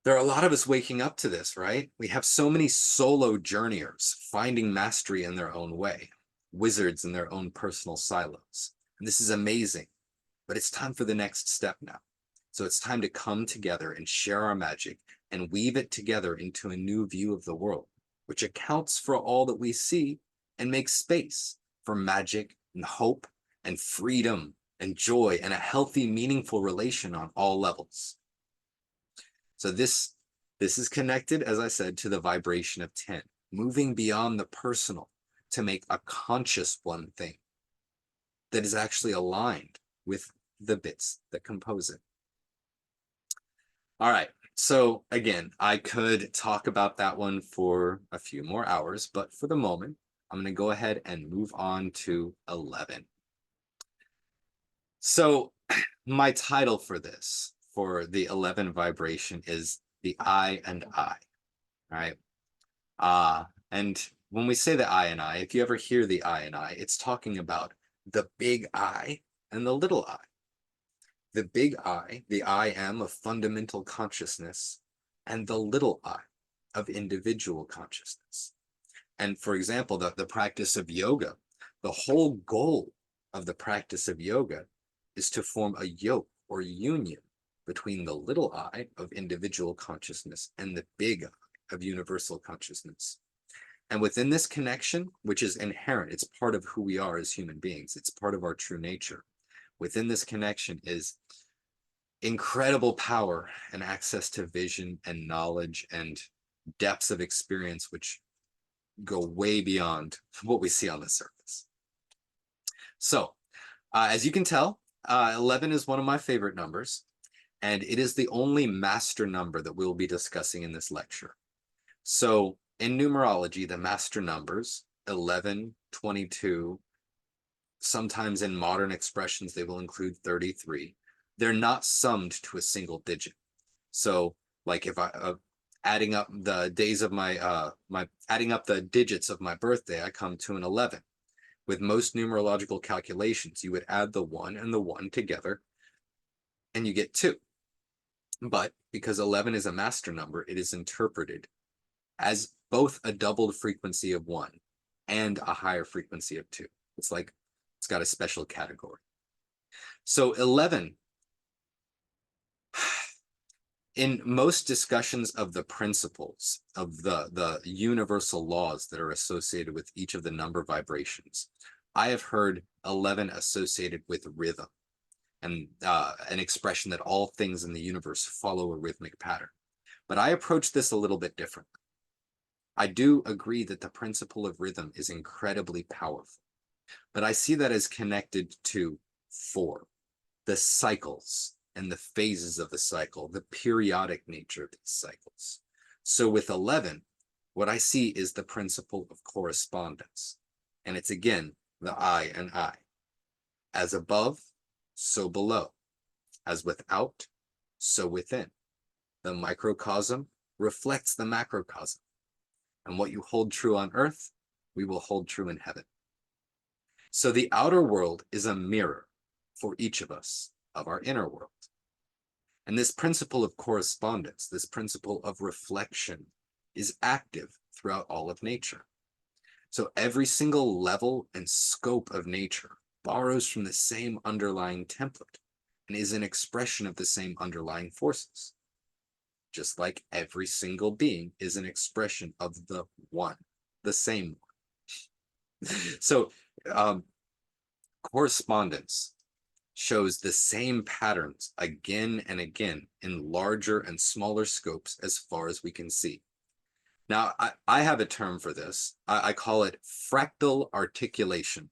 Speaker 1: there are a lot of us waking up to this, right? We have so many solo journeyers finding mastery in their own way, wizards in their own personal silos. And this is amazing, but it's time for the next step now. So it's time to come together and share our magic and weave it together into a new view of the world, which accounts for all that we see and makes space for magic and hope and freedom and joy and a healthy, meaningful relation on all levels. So this is connected, as I said, to the vibration of 10, moving beyond the personal to make a conscious one thing that is actually aligned with the bits that compose it. All right, so again, I could talk about that one for a few more hours, but for the moment, I'm going to go ahead and move on to 11. So my title for this, for the 11 vibration, is the I and I, right? And when we say the I and I, if you ever hear the I and I, it's talking about the big I and the little I. The big I, the I am of fundamental consciousness, and the little I of individual consciousness. And for example, the practice of yoga, the whole goal of the practice of yoga is to form a yoke or union between the little I of individual consciousness and the big I of universal consciousness. And within this connection, which is inherent, it's part of who we are as human beings, it's part of our true nature. Within this connection is incredible power and access to vision and knowledge and depths of experience which go way beyond what we see on the surface. So As you can tell, 11 is one of my favorite numbers, and it is the only master number that we'll be discussing in this lecture. So in numerology, the master numbers, 11, 22, sometimes in modern expressions, they will include 33. They're not summed to a single digit. So like if adding up the days of adding up the digits of my birthday, I come to an 11. With most numerological calculations, you would add the 1 and the 1 together and you get 2. But because 11 is a master number, it is interpreted as both a doubled frequency of 1 and a higher frequency of 2. It's like it's got a special category. So 11, in most discussions of the principles of the universal laws that are associated with each of the number vibrations, I have heard 11 associated with rhythm and an expression that all things in the universe follow a rhythmic pattern. But I approach this a little bit differently. I do agree that the principle of rhythm is incredibly powerful, but I see that as connected to 4, the cycles and the phases of the cycle, the periodic nature of these cycles. So with 11, what I see is the principle of correspondence. And it's again, the I and I. As above, so below. As without, so within. The microcosm reflects the macrocosm. And what you hold true on earth, we will hold true in heaven. So the outer world is a mirror for each of us of our inner world. And this principle of correspondence, this principle of reflection, is active throughout all of nature. So every single level and scope of nature borrows from the same underlying template and is an expression of the same underlying forces. Just like every single being is an expression of the one, the same one. So correspondence shows the same patterns again and again in larger and smaller scopes as far as we can see. Now, I have a term for this. I call it fractal articulation.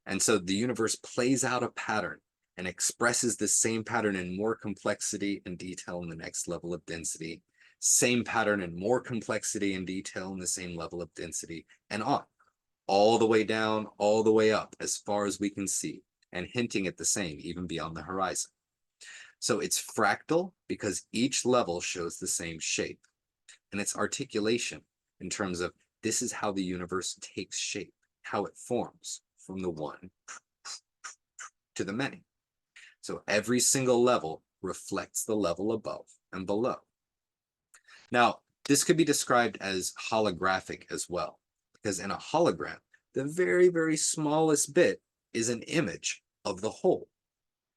Speaker 1: And so the universe plays out a pattern and expresses the same pattern in more complexity and detail in the next level of density, same pattern in more complexity and detail in the same level of density, and on, all the way down, all the way up, as far as we can see, and hinting at the same even beyond the horizon. So it's fractal because each level shows the same shape, and it's articulation in terms of this is how the universe takes shape, how it forms from the one to the many. So every single level reflects the level above and below. Now, this could be described as holographic as well, because in a hologram, the very, very smallest bit is an image of the whole.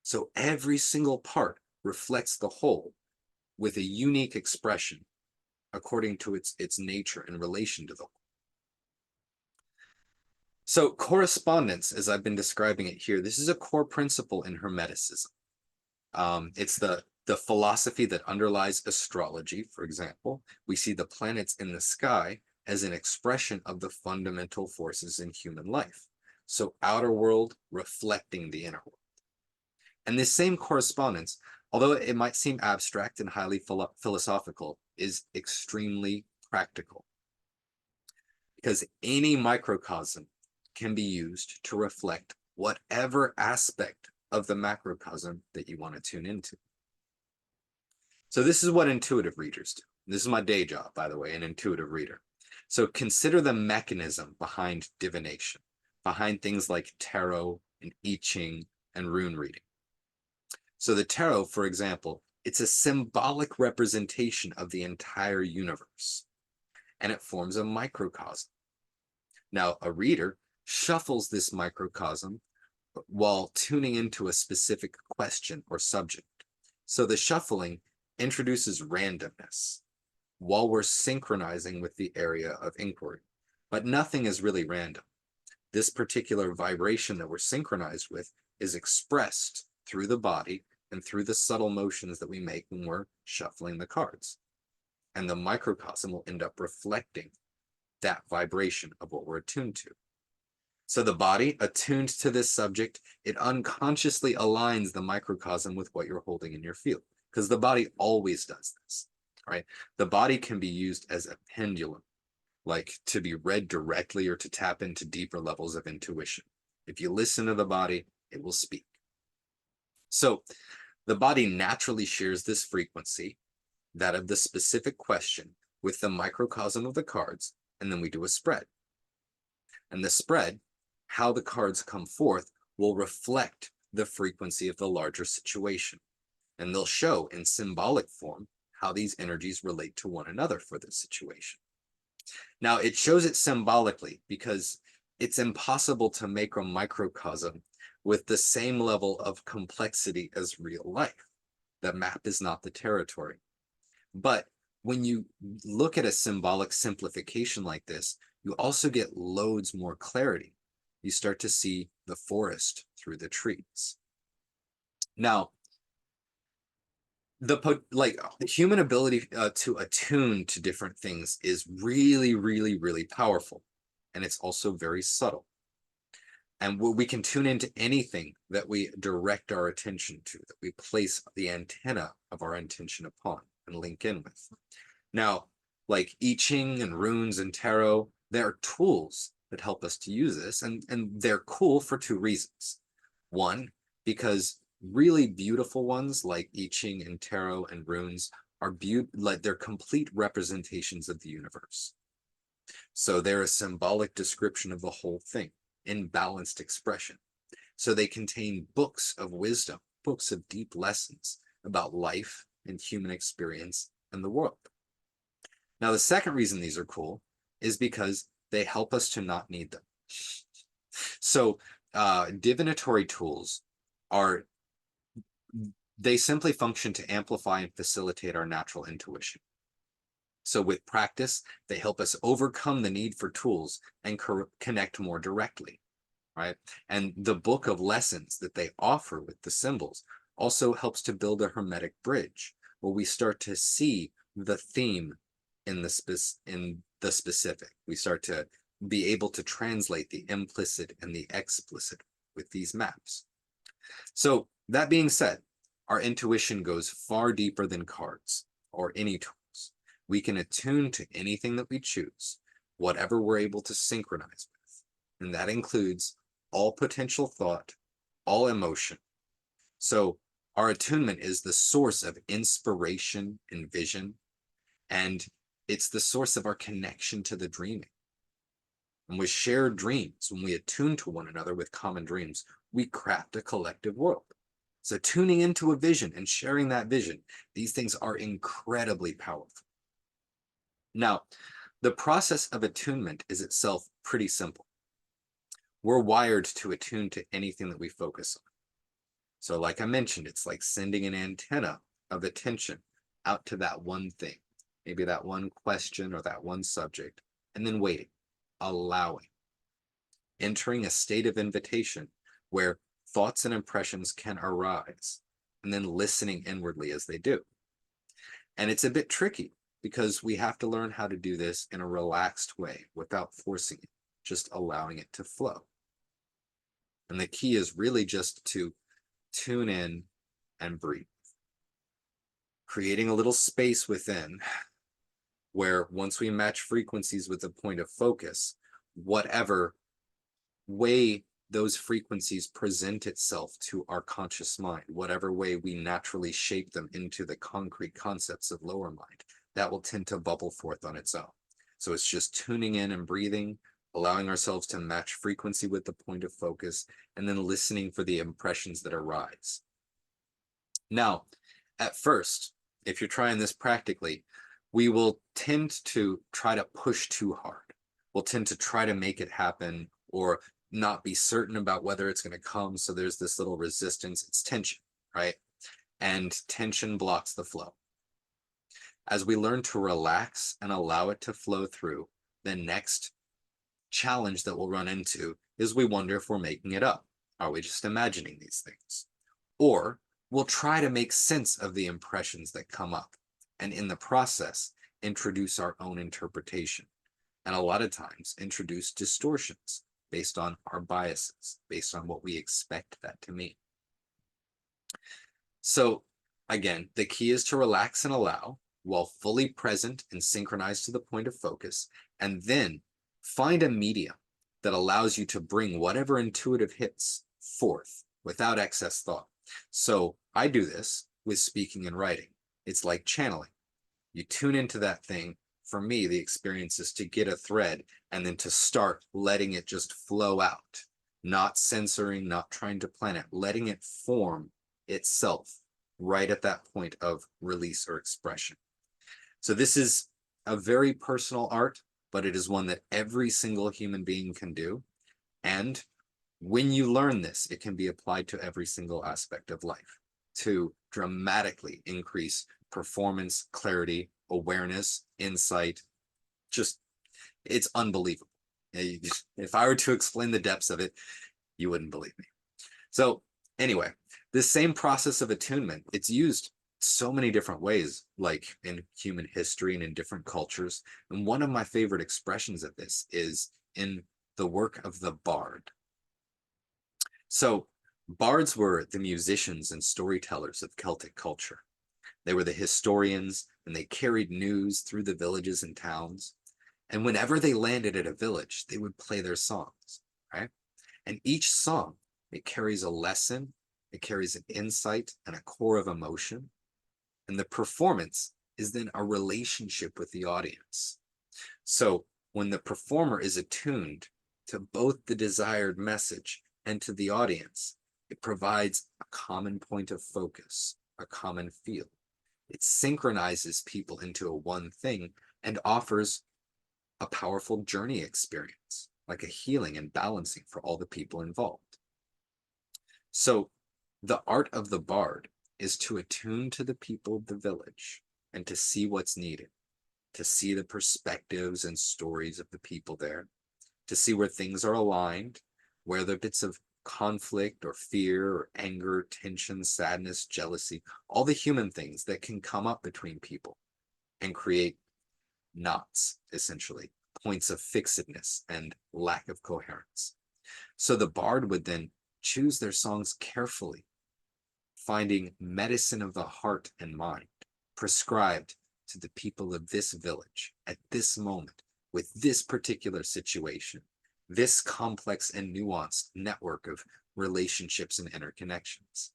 Speaker 1: So every single part reflects the whole with a unique expression according to its nature in relation to the whole. So correspondence, as I've been describing it here, this is a core principle in Hermeticism. It's the philosophy that underlies astrology, for example. We see the planets in the sky as an expression of the fundamental forces in human life. So outer world reflecting the inner world. And this same correspondence, although it might seem abstract and highly philosophical, is extremely practical. Because any microcosm can be used to reflect whatever aspect of the macrocosm that you want to tune into. So this is what intuitive readers do. This is my day job, by the way, an intuitive reader. So consider the mechanism behind divination, behind things like tarot and I Ching and rune reading. So the tarot, for example, it's a symbolic representation of the entire universe, and it forms a microcosm. Now, a reader shuffles this microcosm while tuning into a specific question or subject. So the shuffling introduces randomness while we're synchronizing with the area of inquiry, but nothing is really random. This particular vibration that we're synchronized with is expressed through the body and through the subtle motions that we make when we're shuffling the cards. And the microcosm will end up reflecting that vibration of what we're attuned to. So the body, attuned to this subject, it unconsciously aligns the microcosm with what you're holding in your field, because the body always does this, right? The body can be used as a pendulum, like to be read directly or to tap into deeper levels of intuition. If you listen to the body, it will speak. So the body naturally shares this frequency, that of the specific question, with the microcosm of the cards, and then we do a spread. And the spread, how the cards come forth, will reflect the frequency of the larger situation. And they'll show in symbolic form how these energies relate to one another for this situation. Now, it shows it symbolically because it's impossible to make a microcosm with the same level of complexity as real life. The map is not the territory. But when you look at a symbolic simplification like this, you also get loads more clarity. You start to see the forest through the trees. Now, the human ability to attune to different things is really, really, really powerful, and it's also very subtle. And we can tune into anything that we direct our attention to, that we place the antenna of our intention upon and link in with. Now, like I Ching and runes and tarot, they're tools that help us to use this, and they're cool for two reasons. One, because really beautiful ones like I Ching and tarot and runes are like they're complete representations of the universe. So they're a symbolic description of the whole thing in balanced expression. So they contain books of wisdom, books of deep lessons about life and human experience and the world. Now, the second reason these are cool is because they help us to not need them. So divinatory tools they simply function to amplify and facilitate our natural intuition. So with practice, they help us overcome the need for tools and connect more directly, right? And the book of lessons that they offer with the symbols also helps to build a hermetic bridge where we start to see the theme in the specific. We start to be able to translate the implicit and the explicit with these maps. So that being said, our intuition goes far deeper than cards or any tools. We can attune to anything that we choose, whatever we're able to synchronize with. And that includes all potential thought, all emotion. So our attunement is the source of inspiration and vision, and it's the source of our connection to the dreaming. And with shared dreams, when we attune to one another with common dreams, we craft a collective world. So tuning into a vision and sharing that vision, these things are incredibly powerful. Now, the process of attunement is itself pretty simple. We're wired to attune to anything that we focus on. So like I mentioned, it's like sending an antenna of attention out to that one thing, maybe that one question or that one subject, and then waiting, allowing, entering a state of invitation where thoughts and impressions can arise, and then listening inwardly as they do. And it's a bit tricky because we have to learn how to do this in a relaxed way without forcing it, just allowing it to flow. And the key is really just to tune in and breathe, creating a little space within where once we match frequencies with a point of focus, whatever way those frequencies present itself to our conscious mind, whatever way we naturally shape them into the concrete concepts of lower mind, that will tend to bubble forth on its own. So it's just tuning in and breathing, allowing ourselves to match frequency with the point of focus, and then listening for the impressions that arise. Now, at first, if you're trying this practically, we will tend to try to push too hard. We'll tend to try to make it happen or not be certain about whether it's going to come. So there's this little resistance. It's tension, right? And tension blocks the flow. As we learn to relax and allow it to flow through, the next challenge that we'll run into is we wonder if we're making it up. Are we just imagining these things? Or we'll try to make sense of the impressions that come up, and in the process, introduce our own interpretation, and a lot of times introduce distortions based on our biases, based on what we expect that to mean. So again, the key is to relax and allow while fully present and synchronized to the point of focus, and then find a medium that allows you to bring whatever intuitive hits forth without excess thought. So I do this with speaking and writing. It's like channeling. You tune into that thing. For me, the experience is to get a thread and then to start letting it just flow out, not censoring, not trying to plan it, letting it form itself right at that point of release or expression. So this is a very personal art, but it is one that every single human being can do. And when you learn this, it can be applied to every single aspect of life to dramatically increase performance, clarity, awareness, insight. Just, it's unbelievable. If I were to explain the depths of it, you wouldn't believe me. So anyway, this same process of attunement, it's used so many different ways, like in human history and in different cultures. And one of my favorite expressions of this is in the work of the bard. So bards were the musicians and storytellers of Celtic culture. They were the historians, and they carried news through the villages and towns. And whenever they landed at a village, they would play their songs, right? And each song, it carries a lesson, it carries an insight and a core of emotion. And the performance is then a relationship with the audience. So when the performer is attuned to both the desired message and to the audience, it provides a common point of focus, a common feel. It synchronizes people into a one thing and offers a powerful journey experience, like a healing and balancing for all the people involved. So the art of the bard is to attune to the people of the village and to see what's needed, to see the perspectives and stories of the people there, to see where things are aligned, where there are bits of conflict or fear or anger, tension, sadness, jealousy, all the human things that can come up between people and create knots, essentially, points of fixedness and lack of coherence. So the bard would then choose their songs carefully, finding medicine of the heart and mind, prescribed to the people of this village at this moment, with this particular situation, this complex and nuanced network of relationships and interconnections.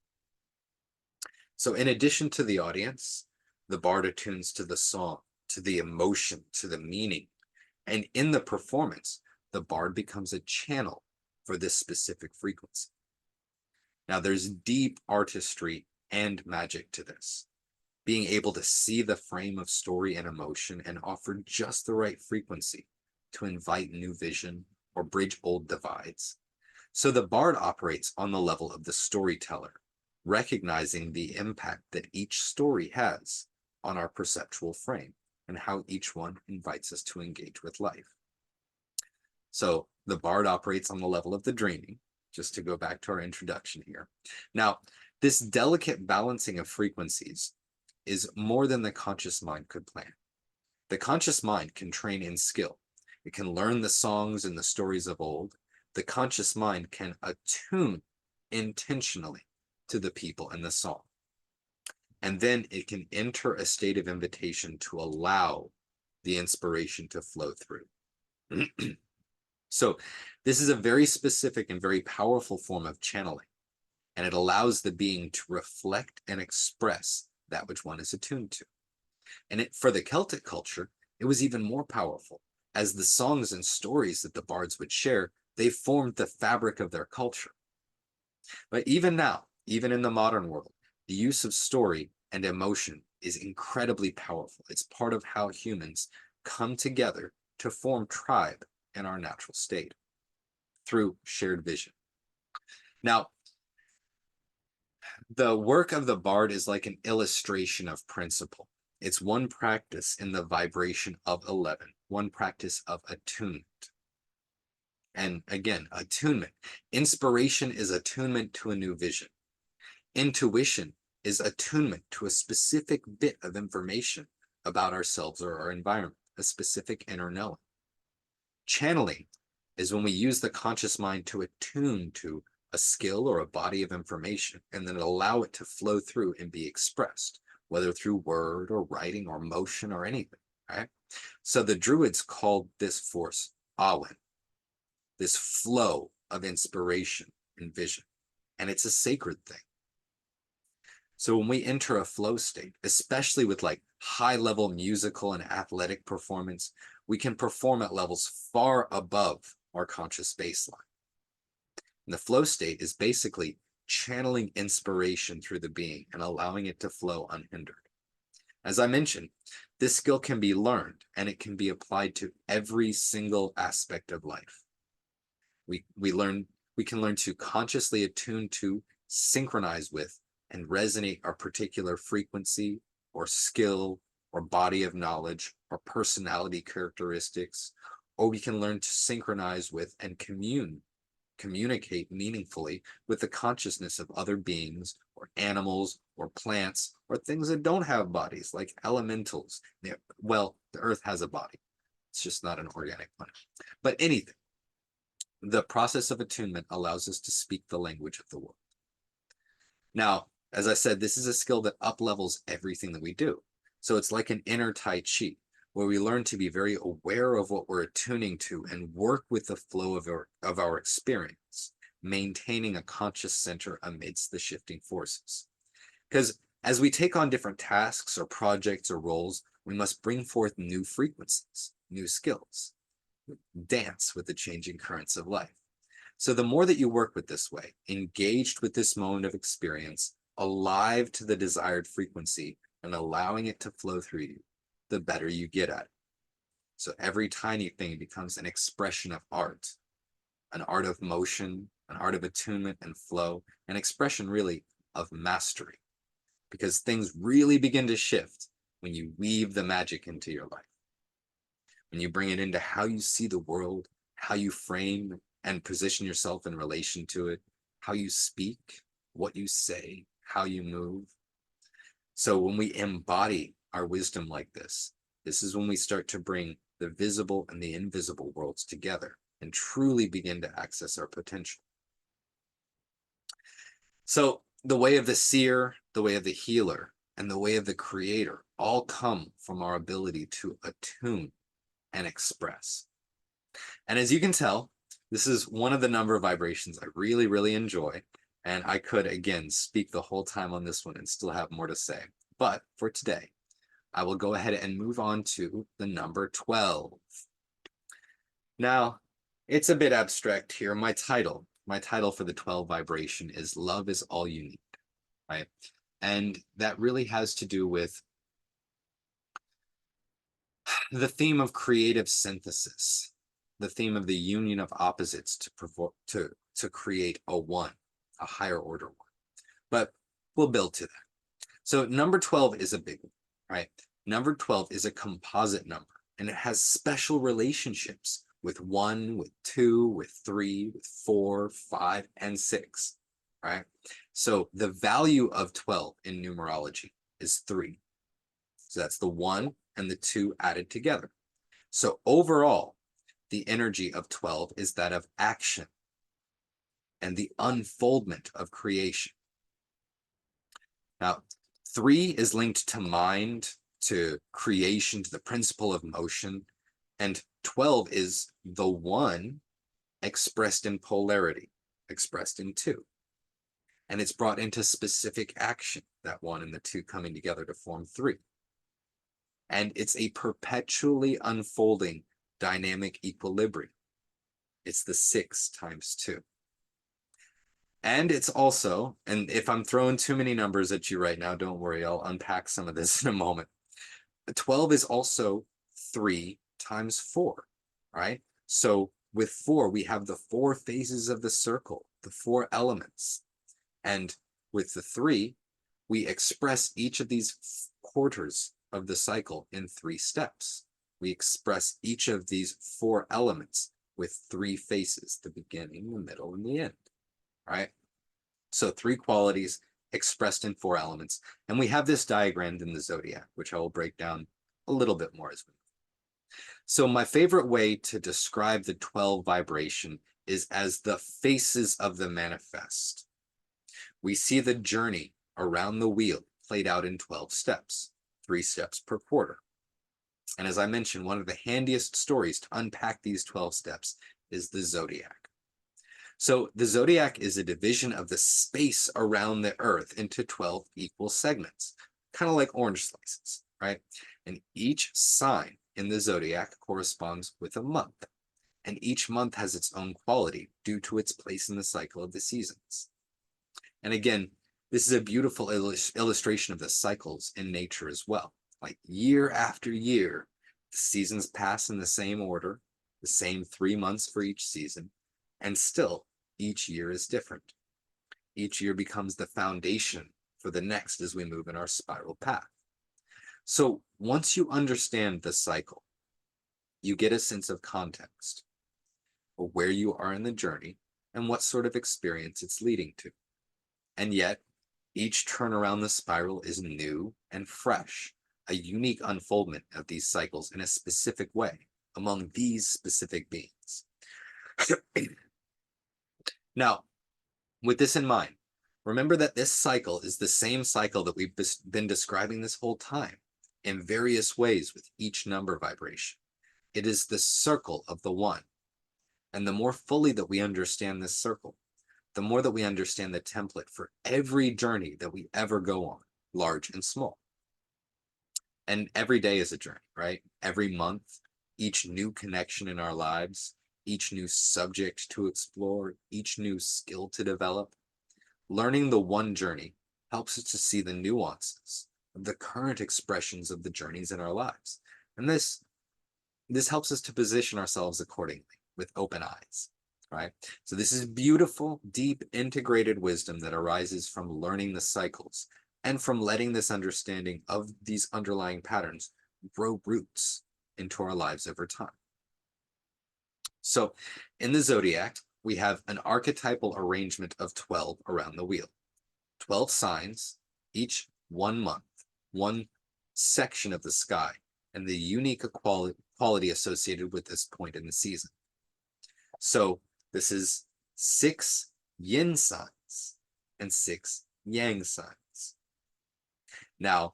Speaker 1: So in addition to the audience, the bard attunes to the song, to the emotion, to the meaning. And in the performance, the bard becomes a channel for this specific frequency. Now, there's deep artistry and magic to this. Being able to see the frame of story and emotion and offer just the right frequency to invite new vision or bridge old divides. So the bard operates on the level of the storyteller, recognizing the impact that each story has on our perceptual frame and how each one invites us to engage with life. So the bard operates on the level of the dreaming, just to go back to our introduction here. Now, this delicate balancing of frequencies is more than the conscious mind could plan. The conscious mind can train in skill. It can learn the songs and the stories of old. The conscious mind can attune intentionally to the people and the song. And then it can enter a state of invitation to allow the inspiration to flow through. So this is a very specific and very powerful form of channeling, and it allows the being to reflect and express that which one is attuned to. And for the Celtic culture, it was even more powerful, as the songs and stories that the bards would share, they formed the fabric of their culture. But even now, even in the modern world, the use of story and emotion is incredibly powerful. It's part of how humans come together to form tribe in our natural state through shared vision. Now, the work of the bard is like an illustration of principle. It's one practice in the vibration of 11, one practice of attunement. And again, attunement. Inspiration is attunement to a new vision. Intuition is attunement to a specific bit of information about ourselves or our environment, a specific inner knowing. Channeling is when we use the conscious mind to attune to a skill or a body of information and then allow it to flow through and be expressed, whether through word or writing or motion or anything, right? So the Druids called this force Awen, this flow of inspiration and vision, and it's a sacred thing. So when we enter a flow state, especially with like high level musical and athletic performance, we can perform at levels far above our conscious baseline. And the flow state is basically channeling inspiration through the being and allowing it to flow unhindered. As I mentioned, this skill can be learned and it can be applied to every single aspect of life. We can learn to consciously attune to, synchronize with, and resonate our particular frequency or skill or body of knowledge or personality characteristics, or we can learn to synchronize with and communicate meaningfully with the consciousness of other beings or animals or plants or things that don't have bodies, like elementals. Well, the earth has a body. It's just not an organic one. But anything. The process of attunement allows us to speak the language of the world. Now, as I said, this is a skill that up-levels everything that we do. So it's like an inner Tai Chi, where we learn to be very aware of what we're attuning to and work with the flow of our experience, maintaining a conscious center amidst the shifting forces. Because as we take on different tasks or projects or roles, we must bring forth new frequencies, new skills, dance with the changing currents of life. So the more that you work with this way, engaged with this moment of experience, alive to the desired frequency and allowing it to flow through you, the better you get at it. So every tiny thing becomes an expression of art, an art of motion, an art of attunement and flow, an expression really of mastery, because things really begin to shift when you weave the magic into your life. When you bring it into how you see the world, how you frame and position yourself in relation to it, how you speak, what you say, how you move. So when we embody our wisdom like this is when we start to bring the visible and the invisible worlds together and truly begin to access our potential. So the way of the seer, the way of the healer, and the way of the creator all come from our ability to attune and express. And as you can tell, this is one of the number of vibrations I really, really enjoy. And I could, again, speak the whole time on this one and still have more to say. But for today, I will go ahead and move on to the number 12. Now, it's a bit abstract here. My title for the 12 vibration is Love is All You Need, right? And that really has to do with the theme of creative synthesis, the theme of the union of opposites to create a one, a higher order one. But we'll build to that. So number 12 is a big one, right? Number 12 is a composite number, and it has special relationships with 1, with 2, with 3, with 4, 5, and 6, right? So the value of 12 in numerology is 3. So that's the 1 and the 2 added together. So overall, the energy of 12 is that of action and the unfoldment of creation. Now, 3 is linked to mind, to creation, to the principle of motion, and 12 is the 1 expressed in polarity, expressed in 2. And it's brought into specific action, that 1 and the 2 coming together to form 3. And it's a perpetually unfolding dynamic equilibrium. It's the 6 times 2. And it's also, and if I'm throwing too many numbers at you right now, don't worry, I'll unpack some of this in a moment. 12 is also 3 times 4, right? So with 4, we have the 4 phases of the circle, the 4 elements. And with the 3, we express each of these quarters of the cycle in 3 steps. We express each of these 4 elements with 3 faces, the beginning, the middle, and the end, right? So 3 qualities expressed in 4 elements. And we have this diagrammed in the zodiac, which I will break down a little bit more as we move. So my favorite way to describe the 12 vibration is as the faces of the manifest. We see the journey around the wheel played out in 12 steps, 3 steps per quarter. And as I mentioned, one of the handiest stories to unpack these 12 steps is the zodiac. So the zodiac is a division of the space around the earth into 12 equal segments, kind of like orange slices, right? And each sign in the zodiac corresponds with a month. And each month has its own quality due to its place in the cycle of the seasons. And again, this is a beautiful illustration of the cycles in nature as well. Like year after year, the seasons pass in the same order, the same 3 months for each season, and still each year is different. Each year becomes the foundation for the next as we move in our spiral path. So once you understand the cycle, you get a sense of context, or where you are in the journey and what sort of experience it's leading to. And yet, each turn around the spiral is new and fresh, a unique unfoldment of these cycles in a specific way among these specific beings. Now, with this in mind, remember that this cycle is the same cycle that we've been describing this whole time in various ways with each number vibration. It is the circle of the one. And the more fully that we understand this circle, the more that we understand the template for every journey that we ever go on, large and small. And every day is a journey, right? Every month, each new connection in our lives, each new subject to explore, each new skill to develop. Learning the one journey helps us to see the nuances of the current expressions of the journeys in our lives. And this helps us to position ourselves accordingly with open eyes, right? So this is beautiful, deep, integrated wisdom that arises from learning the cycles and from letting this understanding of these underlying patterns grow roots into our lives over time. So in the zodiac, we have an archetypal arrangement of 12 around the wheel. 12 signs, each 1 month, one section of the sky, and the unique quality associated with this point in the season. So this is 6 yin signs and 6 yang signs. Now,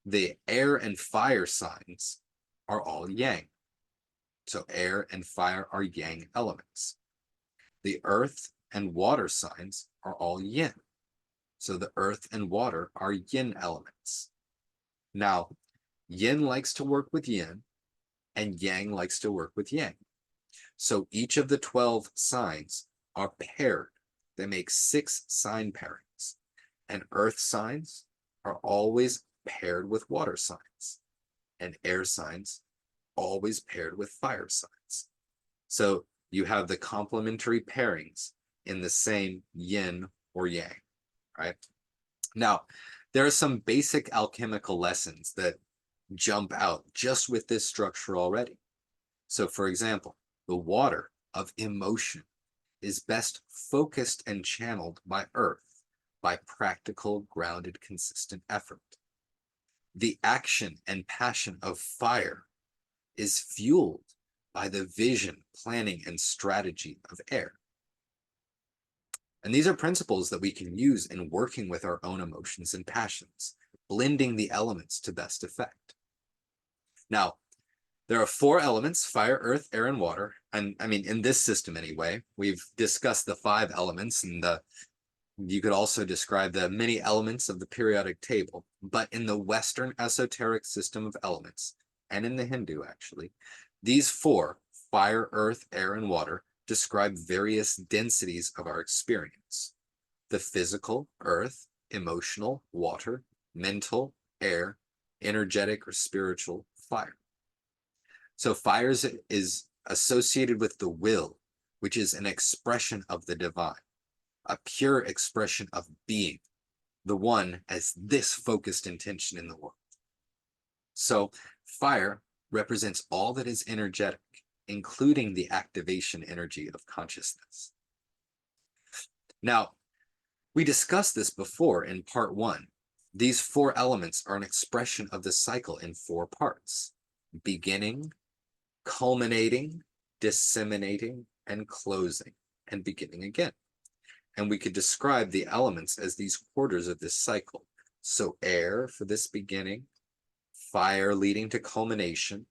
Speaker 1: the air and fire signs are all yang. So air and fire are yang elements. The earth and water signs are all yin. So the earth and water are yin elements. Now, yin likes to work with yin, and yang likes to work with yang. So each of the 12 signs are paired. They make 6 sign pairings. And earth signs are always paired with water signs. And air signs always paired with fire signs. So you have the complementary pairings in the same yin or yang, right? Now, there are some basic alchemical lessons that jump out just with this structure already. So for example, the water of emotion is best focused and channeled by earth, by practical, grounded, consistent effort. The action and passion of fire is fueled by the vision, planning, and strategy of air. And these are principles that we can use in working with our own emotions and passions, blending the elements to best effect. Now, there are 4 elements: fire, earth, air, and water. And I mean, in this system anyway, we've discussed the 5 elements, and you could also describe the many elements of the periodic table. But in the Western esoteric system of elements, and in the Hindu actually, these 4, fire, earth, air, and water, describe various densities of our experience. The physical, earth; emotional, water; mental, air; energetic or spiritual, fire. So fire is associated with the will, which is an expression of the divine, a pure expression of being, the one as this focused intention in the world. So fire represents all that is energetic, including the activation energy of consciousness. Now, we discussed this before in part 1. These 4 elements are an expression of the cycle in 4 parts: beginning, culminating, disseminating, and closing, and beginning again. And we could describe the elements as these quarters of this cycle. So air for this beginning, fire leading to culmination,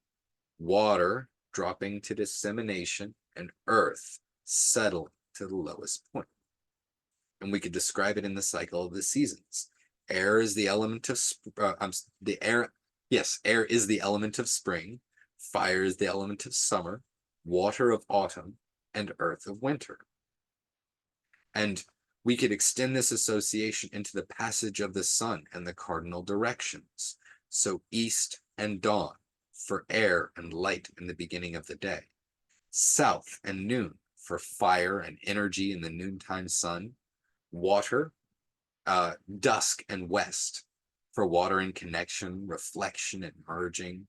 Speaker 1: water dropping to dissemination, and earth settling to the lowest point. And we could describe it in the cycle of the seasons. Air is the element of air is the element of spring, fire is the element of summer, water of autumn, and earth of winter. And we could extend this association into the passage of the sun and the cardinal directions. So east and dawn for air and light in the beginning of the day. South and noon for fire and energy in the noontime sun. Water, dusk and west for water and connection, reflection and merging.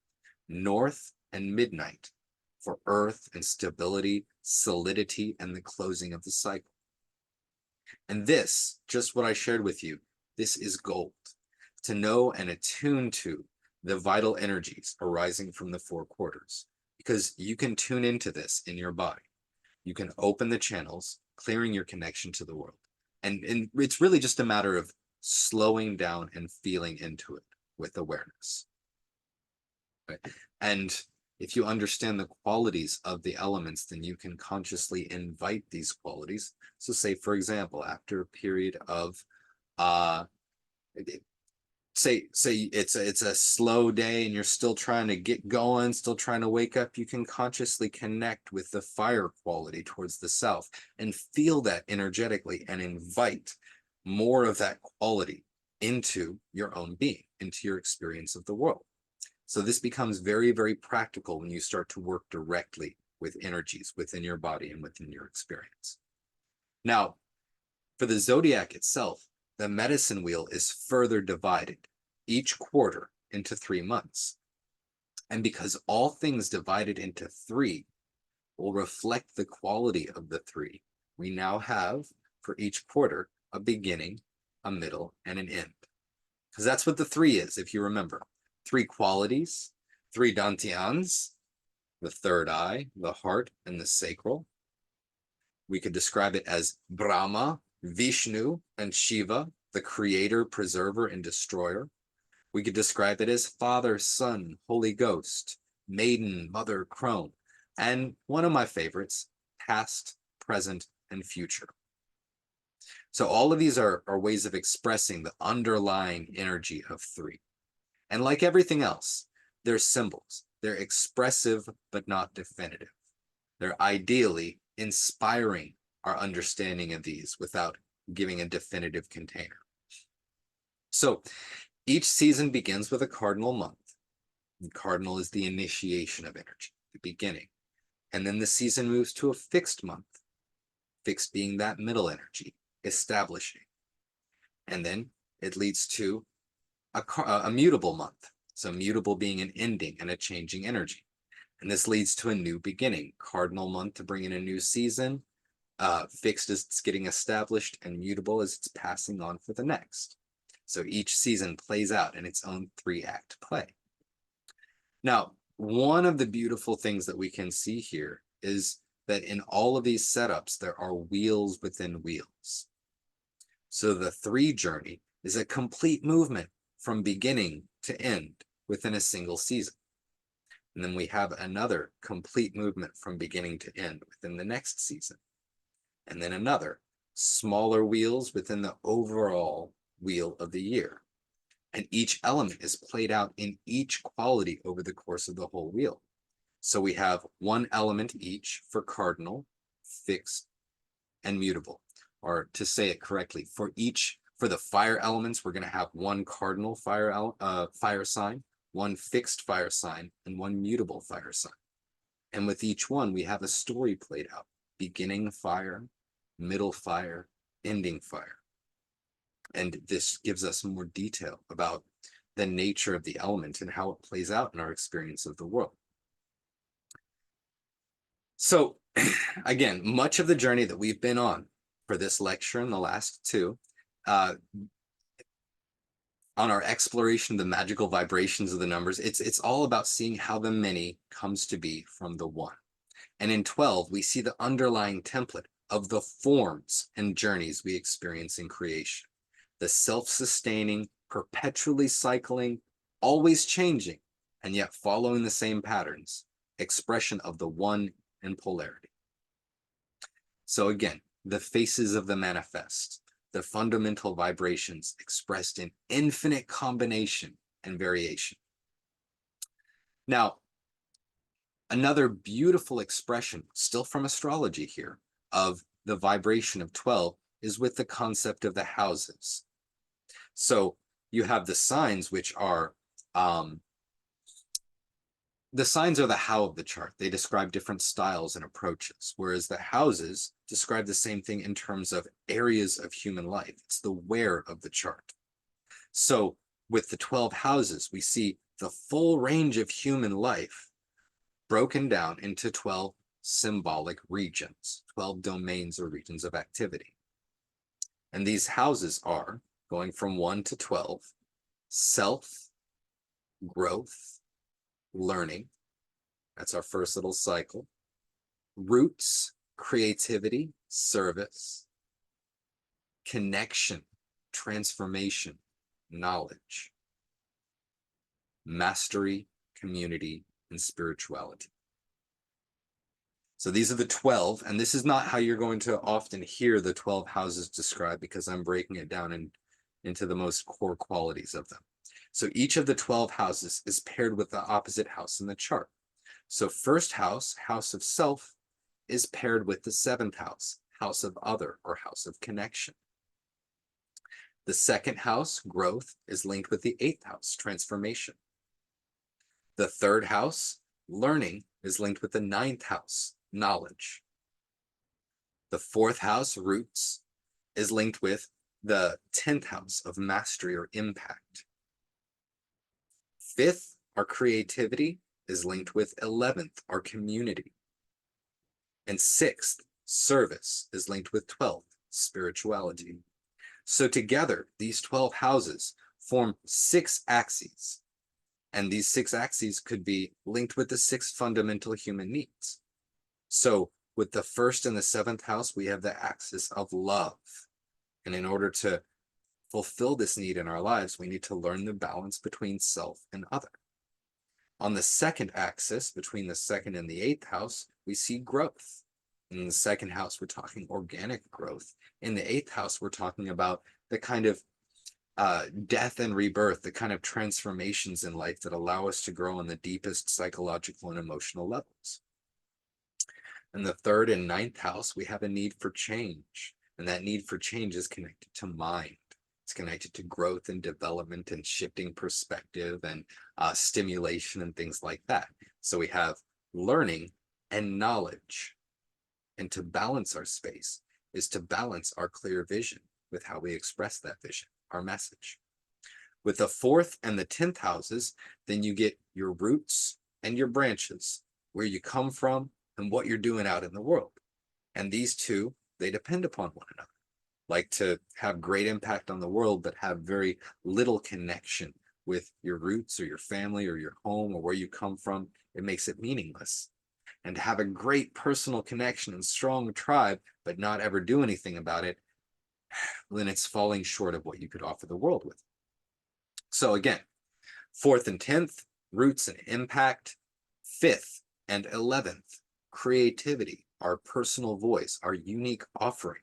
Speaker 1: North and midnight for earth and stability, solidity, and the closing of the cycle. And this, just what I shared with you, this is gold. To know and attune to the vital energies arising from the four quarters, because you can tune into this in your body. You can open the channels, clearing your connection to the world. And it's really just a matter of slowing down and feeling into it with awareness. Right? And if you understand the qualities of the elements, then you can consciously invite these qualities. So say, for example, after a period of, say it's a slow day and you're still trying to get going, still trying to wake up, you can consciously connect with the fire quality towards the south and feel that energetically and invite more of that quality into your own being, into your experience of the world. So this becomes very, very practical when you start to work directly with energies within your body and within your experience. Now, for the zodiac itself, the medicine wheel is further divided each quarter into 3 months. And because all things divided into 3 will reflect the quality of the 3, we now have for each quarter a beginning, a middle, and an end. Because that's what the 3 is, if you remember. 3 qualities, 3 dantians, the third eye, the heart, and the sacral. We could describe it as Brahma, Vishnu, and Shiva, the creator, preserver, and destroyer. We could describe it as Father, Son, Holy Ghost, Maiden, Mother, Crone, and one of my favorites, past, present, and future. So all of these are ways of expressing the underlying energy of 3. And like everything else, they're symbols. They're expressive, but not definitive. They're ideally inspiring our understanding of these without giving a definitive container. So each season begins with a cardinal month. The cardinal is the initiation of energy, the beginning. And then the season moves to a fixed month, fixed being that middle energy, establishing. And then it leads to a mutable month. So mutable being an ending and a changing energy. And this leads to a new beginning, cardinal month to bring in a new season, fixed as it's getting established, and mutable as it's passing on for the next. So each season plays out in its own 3-act play. Now, one of the beautiful things that we can see here is that in all of these setups, there are wheels within wheels. So the 3 journey is a complete movement from beginning to end within a single season. And then we have another complete movement from beginning to end within the next season. And then another smaller wheels within the overall wheel of the year. And each element is played out in each quality over the course of the whole wheel. So we have 1 element each for cardinal, fixed, and mutable. Or to say it correctly, for the fire elements, we're going to have 1 cardinal fire sign, 1 fixed fire sign, and 1 mutable fire sign. And with each one, we have a story played out. Beginning fire, middle fire, ending fire. And this gives us more detail about the nature of the element and how it plays out in our experience of the world. So again, much of the journey that we've been on for this lecture and the last 2, on our exploration of the magical vibrations of the numbers, it's all about seeing how the many comes to be from the one. And in 12, we see the underlying template of the forms and journeys we experience in creation. The self-sustaining, perpetually cycling, always changing, and yet following the same patterns, expression of the one in polarity. So again, the faces of the manifest, the fundamental vibrations expressed in infinite combination and variation. Now, another beautiful expression, still from astrology here, of the vibration of 12 is with the concept of the houses. So you have the signs, which are, the signs are the how of the chart. They describe different styles and approaches, whereas the houses describe the same thing in terms of areas of human life. It's the where of the chart. So with the 12 houses, we see the full range of human life broken down into 12 symbolic regions, 12 domains or regions of activity. And these houses are, going from 1 to 12, self, growth, learning. That's our first little cycle. Roots, creativity, service, connection, transformation, knowledge, mastery, community, and spirituality. So these are the 12, and this is not how you're going to often hear the 12 houses described, because I'm breaking it down into the most core qualities of them. So each of the 12 houses is paired with the opposite house in the chart. So first house, house of self, is paired with the 7th house, house of other, or house of connection. The second house, growth, is linked with the 8th house, transformation. The third house, learning, is linked with the 9th house, knowledge. The 4th house, roots, is linked with the 10th house of mastery or impact. 5th, our creativity, is linked with 11th, our community. And 6th, service, is linked with 12th, spirituality. So together, these 12 houses form 6 axes. And these 6 axes could be linked with the 6 fundamental human needs. So with the 1st and the 7th house, we have the axis of love. And in order to fulfill this need in our lives, we need to learn the balance between self and other. On the 2nd axis, between the 2nd and the 8th house, we see growth. In the 2nd house, we're talking organic growth. In the 8th house, we're talking about the kind of death and rebirth, the kind of transformations in life that allow us to grow on the deepest psychological and emotional levels. In the 3rd and 9th house, we have a need for change. And that need for change is connected to mind. It's connected to growth and development and shifting perspective and stimulation and things like that. So we have learning and knowledge. And to balance our space is to balance our clear vision with how we express that vision, our message. With the 4th and the 10th houses, then you get your roots and your branches, where you come from and what you're doing out in the world. And these two, they depend upon one another. Like to have great impact on the world, but have very little connection with your roots or your family or your home or where you come from, it makes it meaningless. And to have a great personal connection and strong tribe, but not ever do anything about it, then it's falling short of what you could offer the world with. So again, 4th and 10th, roots and impact. 5th and 11th, creativity, our personal voice, our unique offering,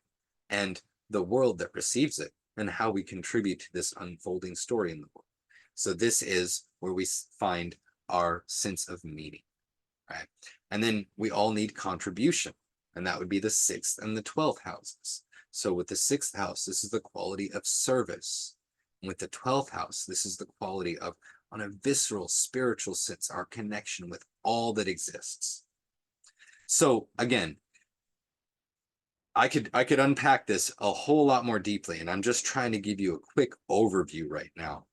Speaker 1: and the world that receives it, and how we contribute to this unfolding story in the world. So this is where we find our sense of meaning, right? And then we all need contribution, and that would be the 6th and the 12th houses. So with the 6th house, this is the quality of service. And with the 12th house, this is the quality of, on a visceral, spiritual sense, our connection with all that exists. So again, I could unpack this a whole lot more deeply, and I'm just trying to give you a quick overview right now.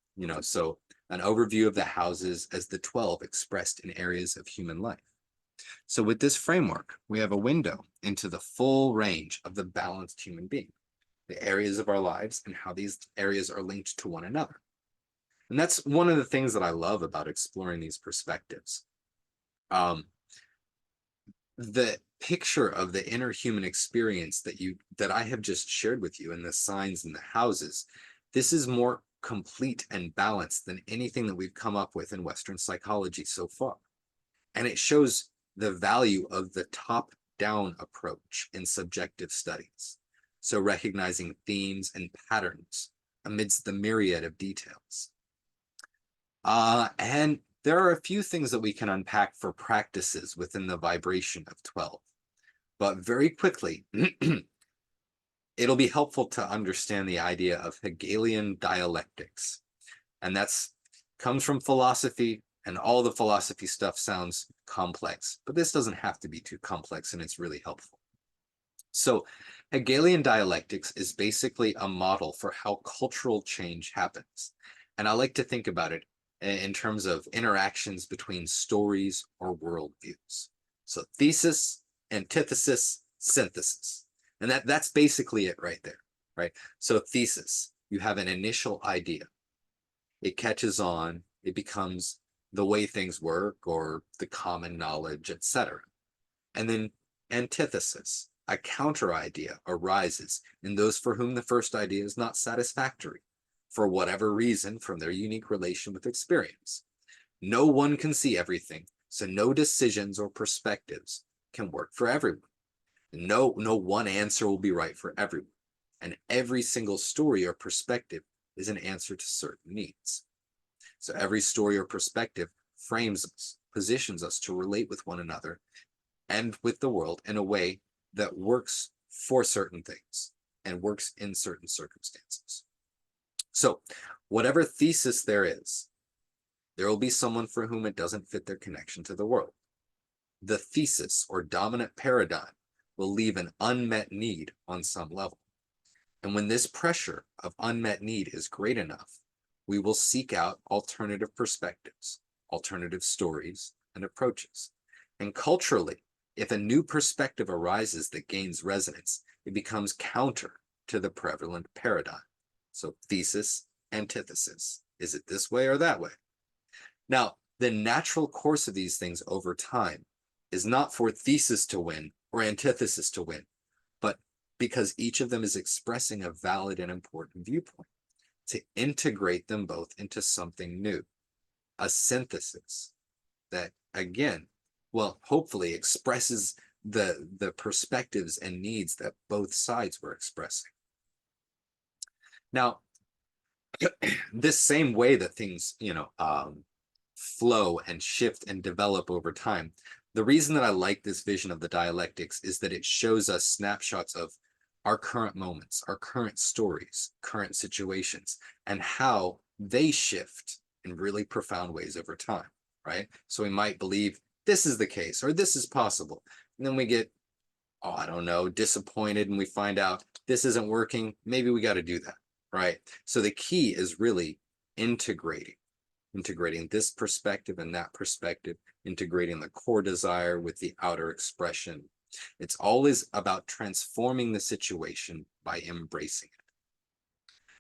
Speaker 1: So an overview of the houses as the 12 expressed in areas of human life. So with this framework, we have a window into the full range of the balanced human being, the areas of our lives and how these areas are linked to one another. And that's one of the things that I love about exploring these perspectives. Um, the picture of the inner human experience that I have just shared with you in the signs and the houses, this is more complete and balanced than anything that we've come up with in Western psychology so far. And it shows the value of the top-down approach in subjective studies. So recognizing themes and patterns amidst the myriad of details. And there are a few things that we can unpack for practices within the vibration of 12. But very quickly, it'll be helpful to understand the idea of Hegelian dialectics. And that's comes from philosophy, and all the philosophy stuff sounds complex, but this doesn't have to be too complex, and it's really helpful. So Hegelian dialectics is basically a model for how cultural change happens. And I like to think about it in terms of interactions between stories or worldviews. So thesis, antithesis, synthesis. And that's basically it right there, right? So thesis, you have an initial idea. It catches on, it becomes the way things work or the common knowledge, etc. And then antithesis, a counter idea arises in those for whom the first idea is not satisfactory, for whatever reason from their unique relation with experience. No one can see everything, so no decisions or perspectives can work for everyone. No one answer will be right for everyone, and every single story or perspective is an answer to certain needs. So every story or perspective frames us, positions us to relate with one another and with the world in a way that works for certain things and works in certain circumstances. So whatever thesis there is, there will be someone for whom it doesn't fit their connection to the world. The thesis or dominant paradigm will leave an unmet need on some level. And when this pressure of unmet need is great enough, we will seek out alternative perspectives, alternative stories, and approaches. And culturally, if a new perspective arises that gains resonance, it becomes counter to the prevalent paradigm. So thesis, antithesis. Is it this way or that way? Now, the natural course of these things over time is not for thesis to win or antithesis to win, but because each of them is expressing a valid and important viewpoint, to integrate them both into something new, a synthesis that, again, well, hopefully expresses the perspectives and needs that both sides were expressing. Now, this same way that things, flow and shift and develop over time, the reason that I like this vision of the dialectics is that it shows us snapshots of our current moments, our current stories, current situations, and how they shift in really profound ways over time, right? So we might believe this is the case or this is possible. And then we get, I don't know, disappointed and we find out this isn't working. Maybe we got to do that, right? So the key is really integrating this perspective and that perspective, integrating the core desire with the outer expression. It's always about transforming the situation by embracing it.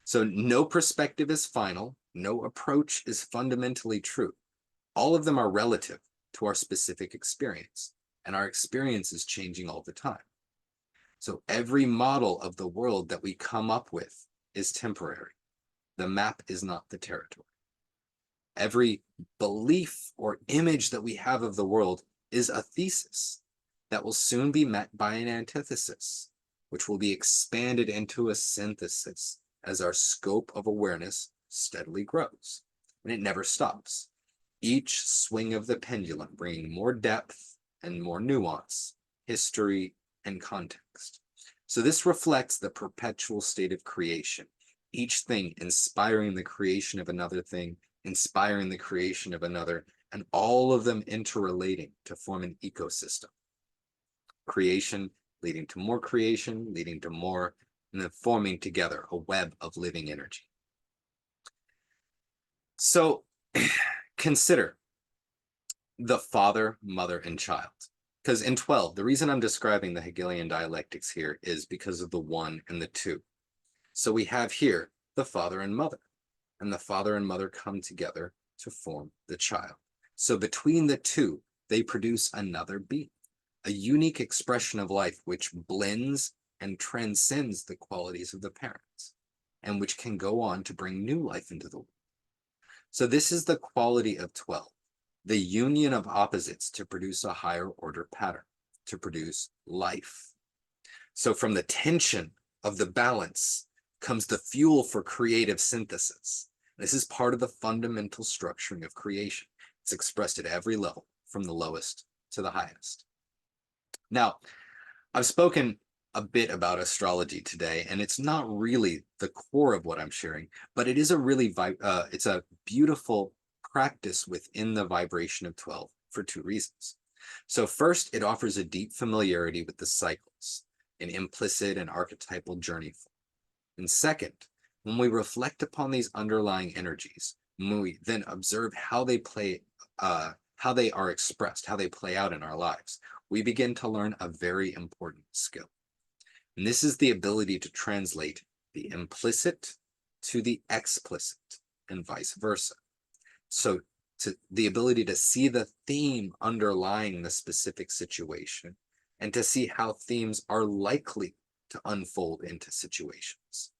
Speaker 1: So no perspective is final, no approach is fundamentally true. All of them are relative to our specific experience, and our experience is changing all the time. So every model of the world that we come up with is temporary. The map is not the territory. Every belief or image that we have of the world is a thesis that will soon be met by an antithesis, which will be expanded into a synthesis as our scope of awareness steadily grows. And it never stops. Each swing of the pendulum bringing more depth and more nuance, history, and context. So this reflects the perpetual state of creation, each thing inspiring the creation of another thing, inspiring the creation of another, and all of them interrelating to form an ecosystem. Creation leading to more creation, leading to more, and then forming together a web of living energy. So consider the father, mother, and child. Because in 12, the reason I'm describing the Hegelian dialectics here is because of the 1 and the 2. So we have here the father and mother. and the father and mother come together to form the child. So between the two, they produce another being, a unique expression of life which blends and transcends the qualities of the parents, and which can go on to bring new life into the world. So this is the quality of 12, the union of opposites to produce a higher order pattern, to produce life. So from the tension of the balance comes the fuel for creative synthesis. This is part of the fundamental structuring of creation. It's expressed at every level, from the lowest to the highest. Now, I've spoken a bit about astrology today, and it's not really the core of what I'm sharing, but it is a really it's a beautiful practice within the vibration of 12 for two reasons. So first, it offers a deep familiarity with the cycles, an implicit and archetypal journey. And second, when we reflect upon these underlying energies, when we then observe how they how they are expressed, how they play out in our lives, we begin to learn a very important skill. And this is the ability to translate the implicit to the explicit and vice versa. So the ability to see the theme underlying the specific situation and to see how themes are likely to unfold into situations.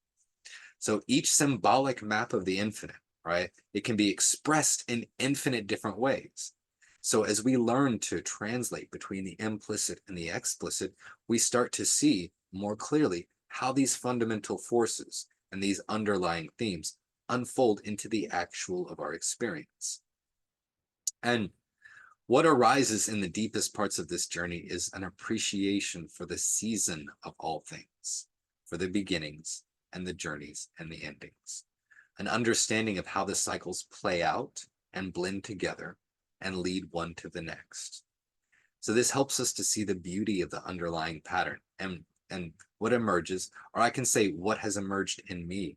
Speaker 1: So each symbolic map of the infinite, right, it can be expressed in infinite different ways. So as we learn to translate between the implicit and the explicit, we start to see more clearly how these fundamental forces and these underlying themes unfold into the actual of our experience. And what arises in the deepest parts of this journey is an appreciation for the season of all things, for the beginnings and the journeys and the endings, an understanding of how the cycles play out and blend together and lead one to the next. So this helps us to see the beauty of the underlying pattern and what emerges, or I can say what has emerged in me,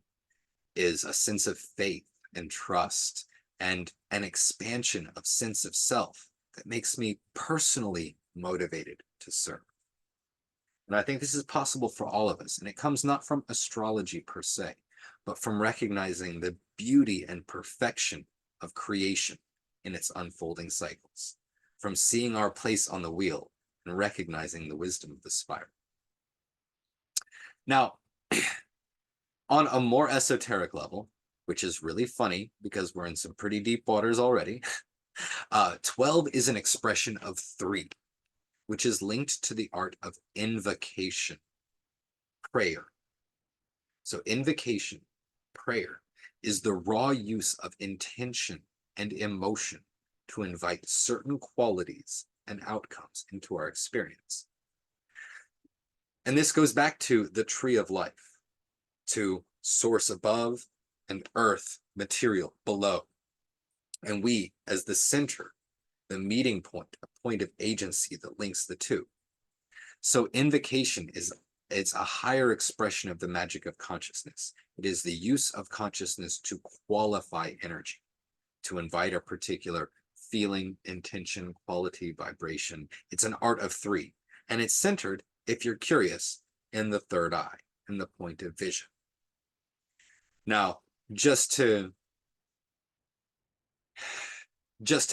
Speaker 1: is a sense of faith and trust and an expansion of sense of self that makes me personally motivated to serve. And I think this is possible for all of us. And it comes not from astrology per se, but from recognizing the beauty and perfection of creation in its unfolding cycles, from seeing our place on the wheel and recognizing the wisdom of the spiral. Now, on a more esoteric level, which is really funny because we're in some pretty deep waters already, 12 is an expression of 3, which is linked to the art of invocation, prayer. So invocation, prayer, is the raw use of intention and emotion to invite certain qualities and outcomes into our experience. And this goes back to the tree of life, to source above and earth material below. And we, as the center, the meeting point, a point of agency that links the two. So invocation it's a higher expression of the magic of consciousness. It is the use of consciousness to qualify energy, to invite a particular feeling, intention, quality, vibration. It's an art of 3, and it's centered, if you're curious, in the third eye, in the point of vision. Now, just to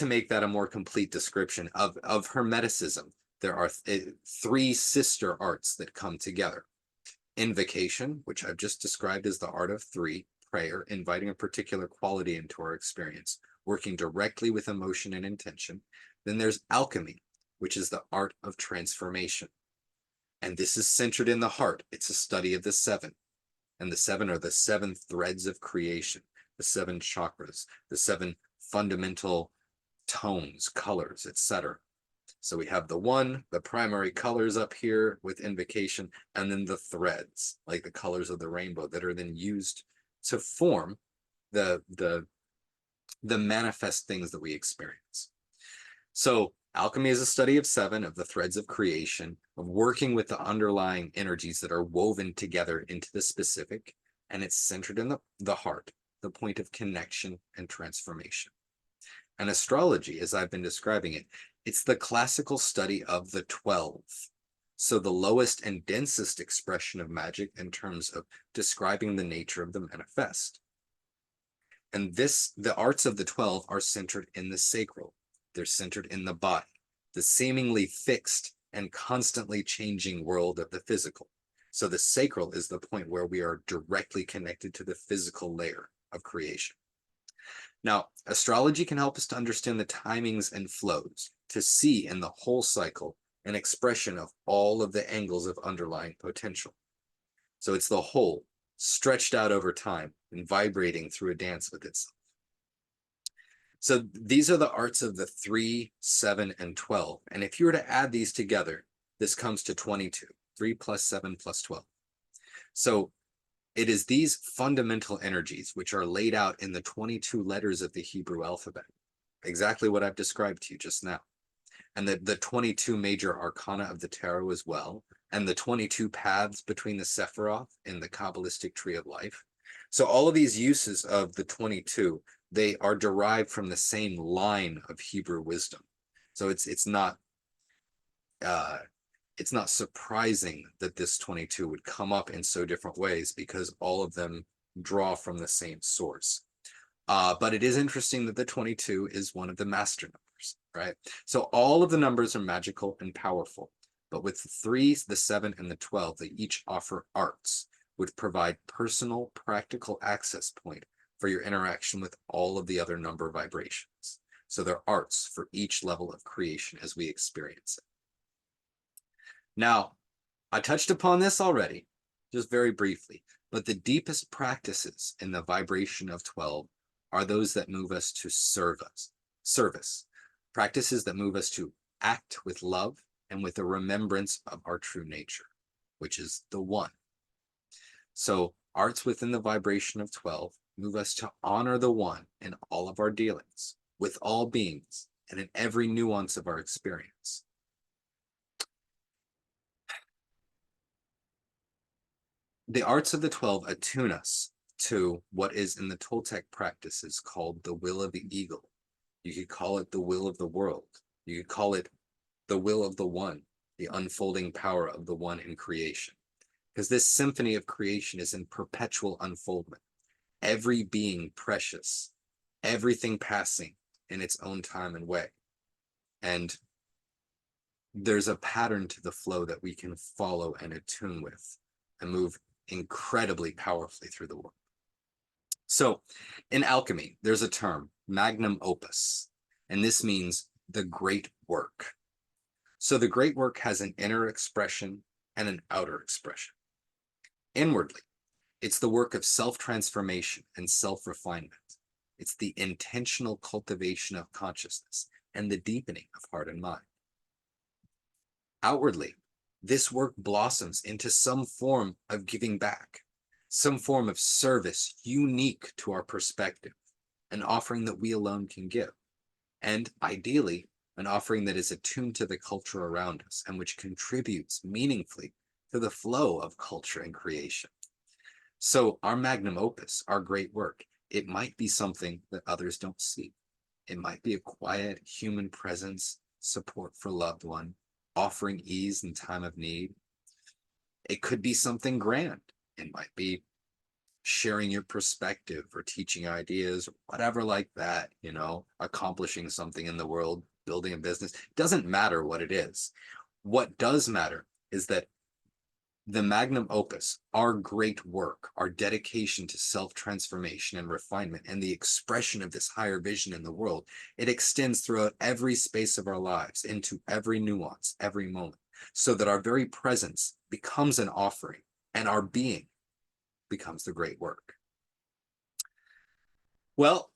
Speaker 1: make that a more complete description of Hermeticism, there are 3 sister arts that come together. Invocation, which I've just described as the art of 3, prayer, inviting a particular quality into our experience, working directly with emotion and intention. Then there's alchemy, which is the art of transformation. And this is centered in the heart. It's a study of the 7. And the 7 are the 7 threads of creation, the 7 chakras, the 7 fundamental tones, colors, etc. So we have the primary colors up here with invocation, and then the threads, like the colors of the rainbow, that are then used to form the manifest things that we experience. So alchemy is a study of 7, of the threads of creation, of working with the underlying energies that are woven together into the specific, and it's centered in the heart, the point of connection and transformation. And astrology, as I've been describing it, it's the classical study of the 12. So the lowest and densest expression of magic in terms of describing the nature of the manifest. And the arts of the 12 are centered in the sacral. They're centered in the body, the seemingly fixed and constantly changing world of the physical. So the sacral is the point where we are directly connected to the physical layer of creation. Now, astrology can help us to understand the timings and flows, to see in the whole cycle an expression of all of the angles of underlying potential. So it's the whole stretched out over time and vibrating through a dance with itself. So these are the arts of the 3, 7, and 12. And if you were to add these together, this comes to 22, 3 plus 7 plus 12. So it is these fundamental energies which are laid out in the 22 letters of the Hebrew alphabet, exactly what I've described to you just now. And the 22 major arcana of the tarot as well, and the 22 paths between the Sephiroth in the Kabbalistic tree of life. So all of these uses of the 22, they are derived from the same line of Hebrew wisdom. So it's not surprising that this 22 would come up in so different ways, because all of them draw from the same source. But it is interesting that the 22 is one of the master numbers, right? So all of the numbers are magical and powerful, but with the 3, the 7, and the 12, they each offer arts, which provide personal, practical access point for your interaction with all of the other number vibrations. So they're arts for each level of creation as we experience it. Now, I touched upon this already, just very briefly, but the deepest practices in the vibration of 12 are those that move us to service, practices that move us to act with love and with a remembrance of our true nature, which is the one. So arts within the vibration of 12 move us to honor the one in all of our dealings, with all beings, and in every nuance of our experience. The arts of the 12 attune us to what is in the Toltec practices called the will of the eagle. You could call it the will of the world. You could call it the will of the one, the unfolding power of the one in creation. Because this symphony of creation is in perpetual unfoldment. Every being precious, everything passing in its own time and way. And there's a pattern to the flow that we can follow and attune with and move incredibly powerfully through the world. So in alchemy, there's a term, magnum opus, and this means the great work. So the great work has an inner expression and an outer expression. Inwardly, it's the work of self-transformation and self-refinement. It's the intentional cultivation of consciousness and the deepening of heart and mind. Outwardly, this work blossoms into some form of giving back, some form of service unique to our perspective, an offering that we alone can give, and ideally, an offering that is attuned to the culture around us and which contributes meaningfully to the flow of culture and creation. So our magnum opus, our great work, it might be something that others don't see. It might be a quiet human presence, support for loved one, offering ease in time of need. It could be something grand. It might be sharing your perspective or teaching ideas or whatever like that, accomplishing something in the world, building a business. It doesn't matter what it is. What does matter is that the magnum opus, our great work, our dedication to self-transformation and refinement and the expression of this higher vision in the world, it extends throughout every space of our lives, into every nuance, every moment, so that our very presence becomes an offering and our being becomes the great work. Well,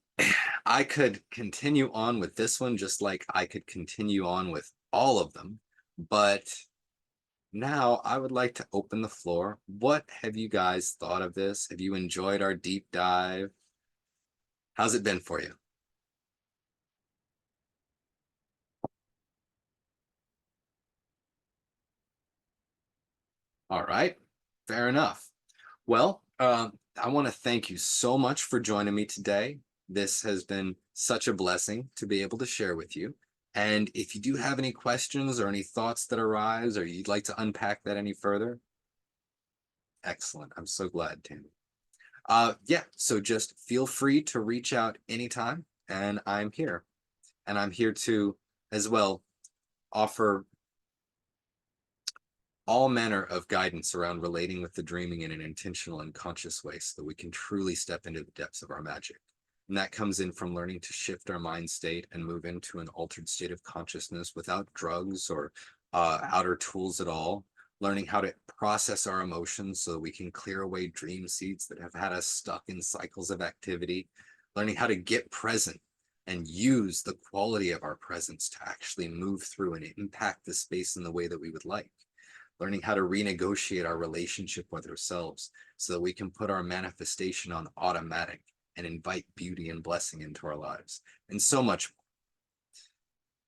Speaker 1: I could continue on with this one, just like I could continue on with all of them, but now I would like to open the floor. What have you guys thought of this? Have you enjoyed our deep dive? How's it been for you? All right, fair enough. Well, I want to thank you so much for joining me today. This has been such a blessing to be able to share with you. And if you do have any questions or any thoughts that arise, or you'd like to unpack that any further, excellent. I'm so glad, Tammy. Yeah, so just feel free to reach out anytime, and I'm here. And I'm here to, as well, offer all manner of guidance around relating with the dreaming in an intentional and conscious way so that we can truly step into the depths of our magic. And that comes in from learning to shift our mind state and move into an altered state of consciousness without drugs or outer tools at all. Learning how to process our emotions so that we can clear away dream seeds that have had us stuck in cycles of activity. Learning how to get present and use the quality of our presence to actually move through and impact the space in the way that we would like. Learning how to renegotiate our relationship with ourselves so that we can put our manifestation on automatic and invite beauty and blessing into our lives, and so much more.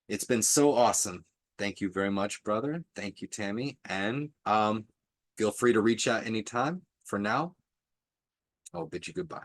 Speaker 1: It's been so awesome. Thank you very much, brother. Thank you, Tammy. And feel free to reach out anytime. For now, I'll bid you goodbye.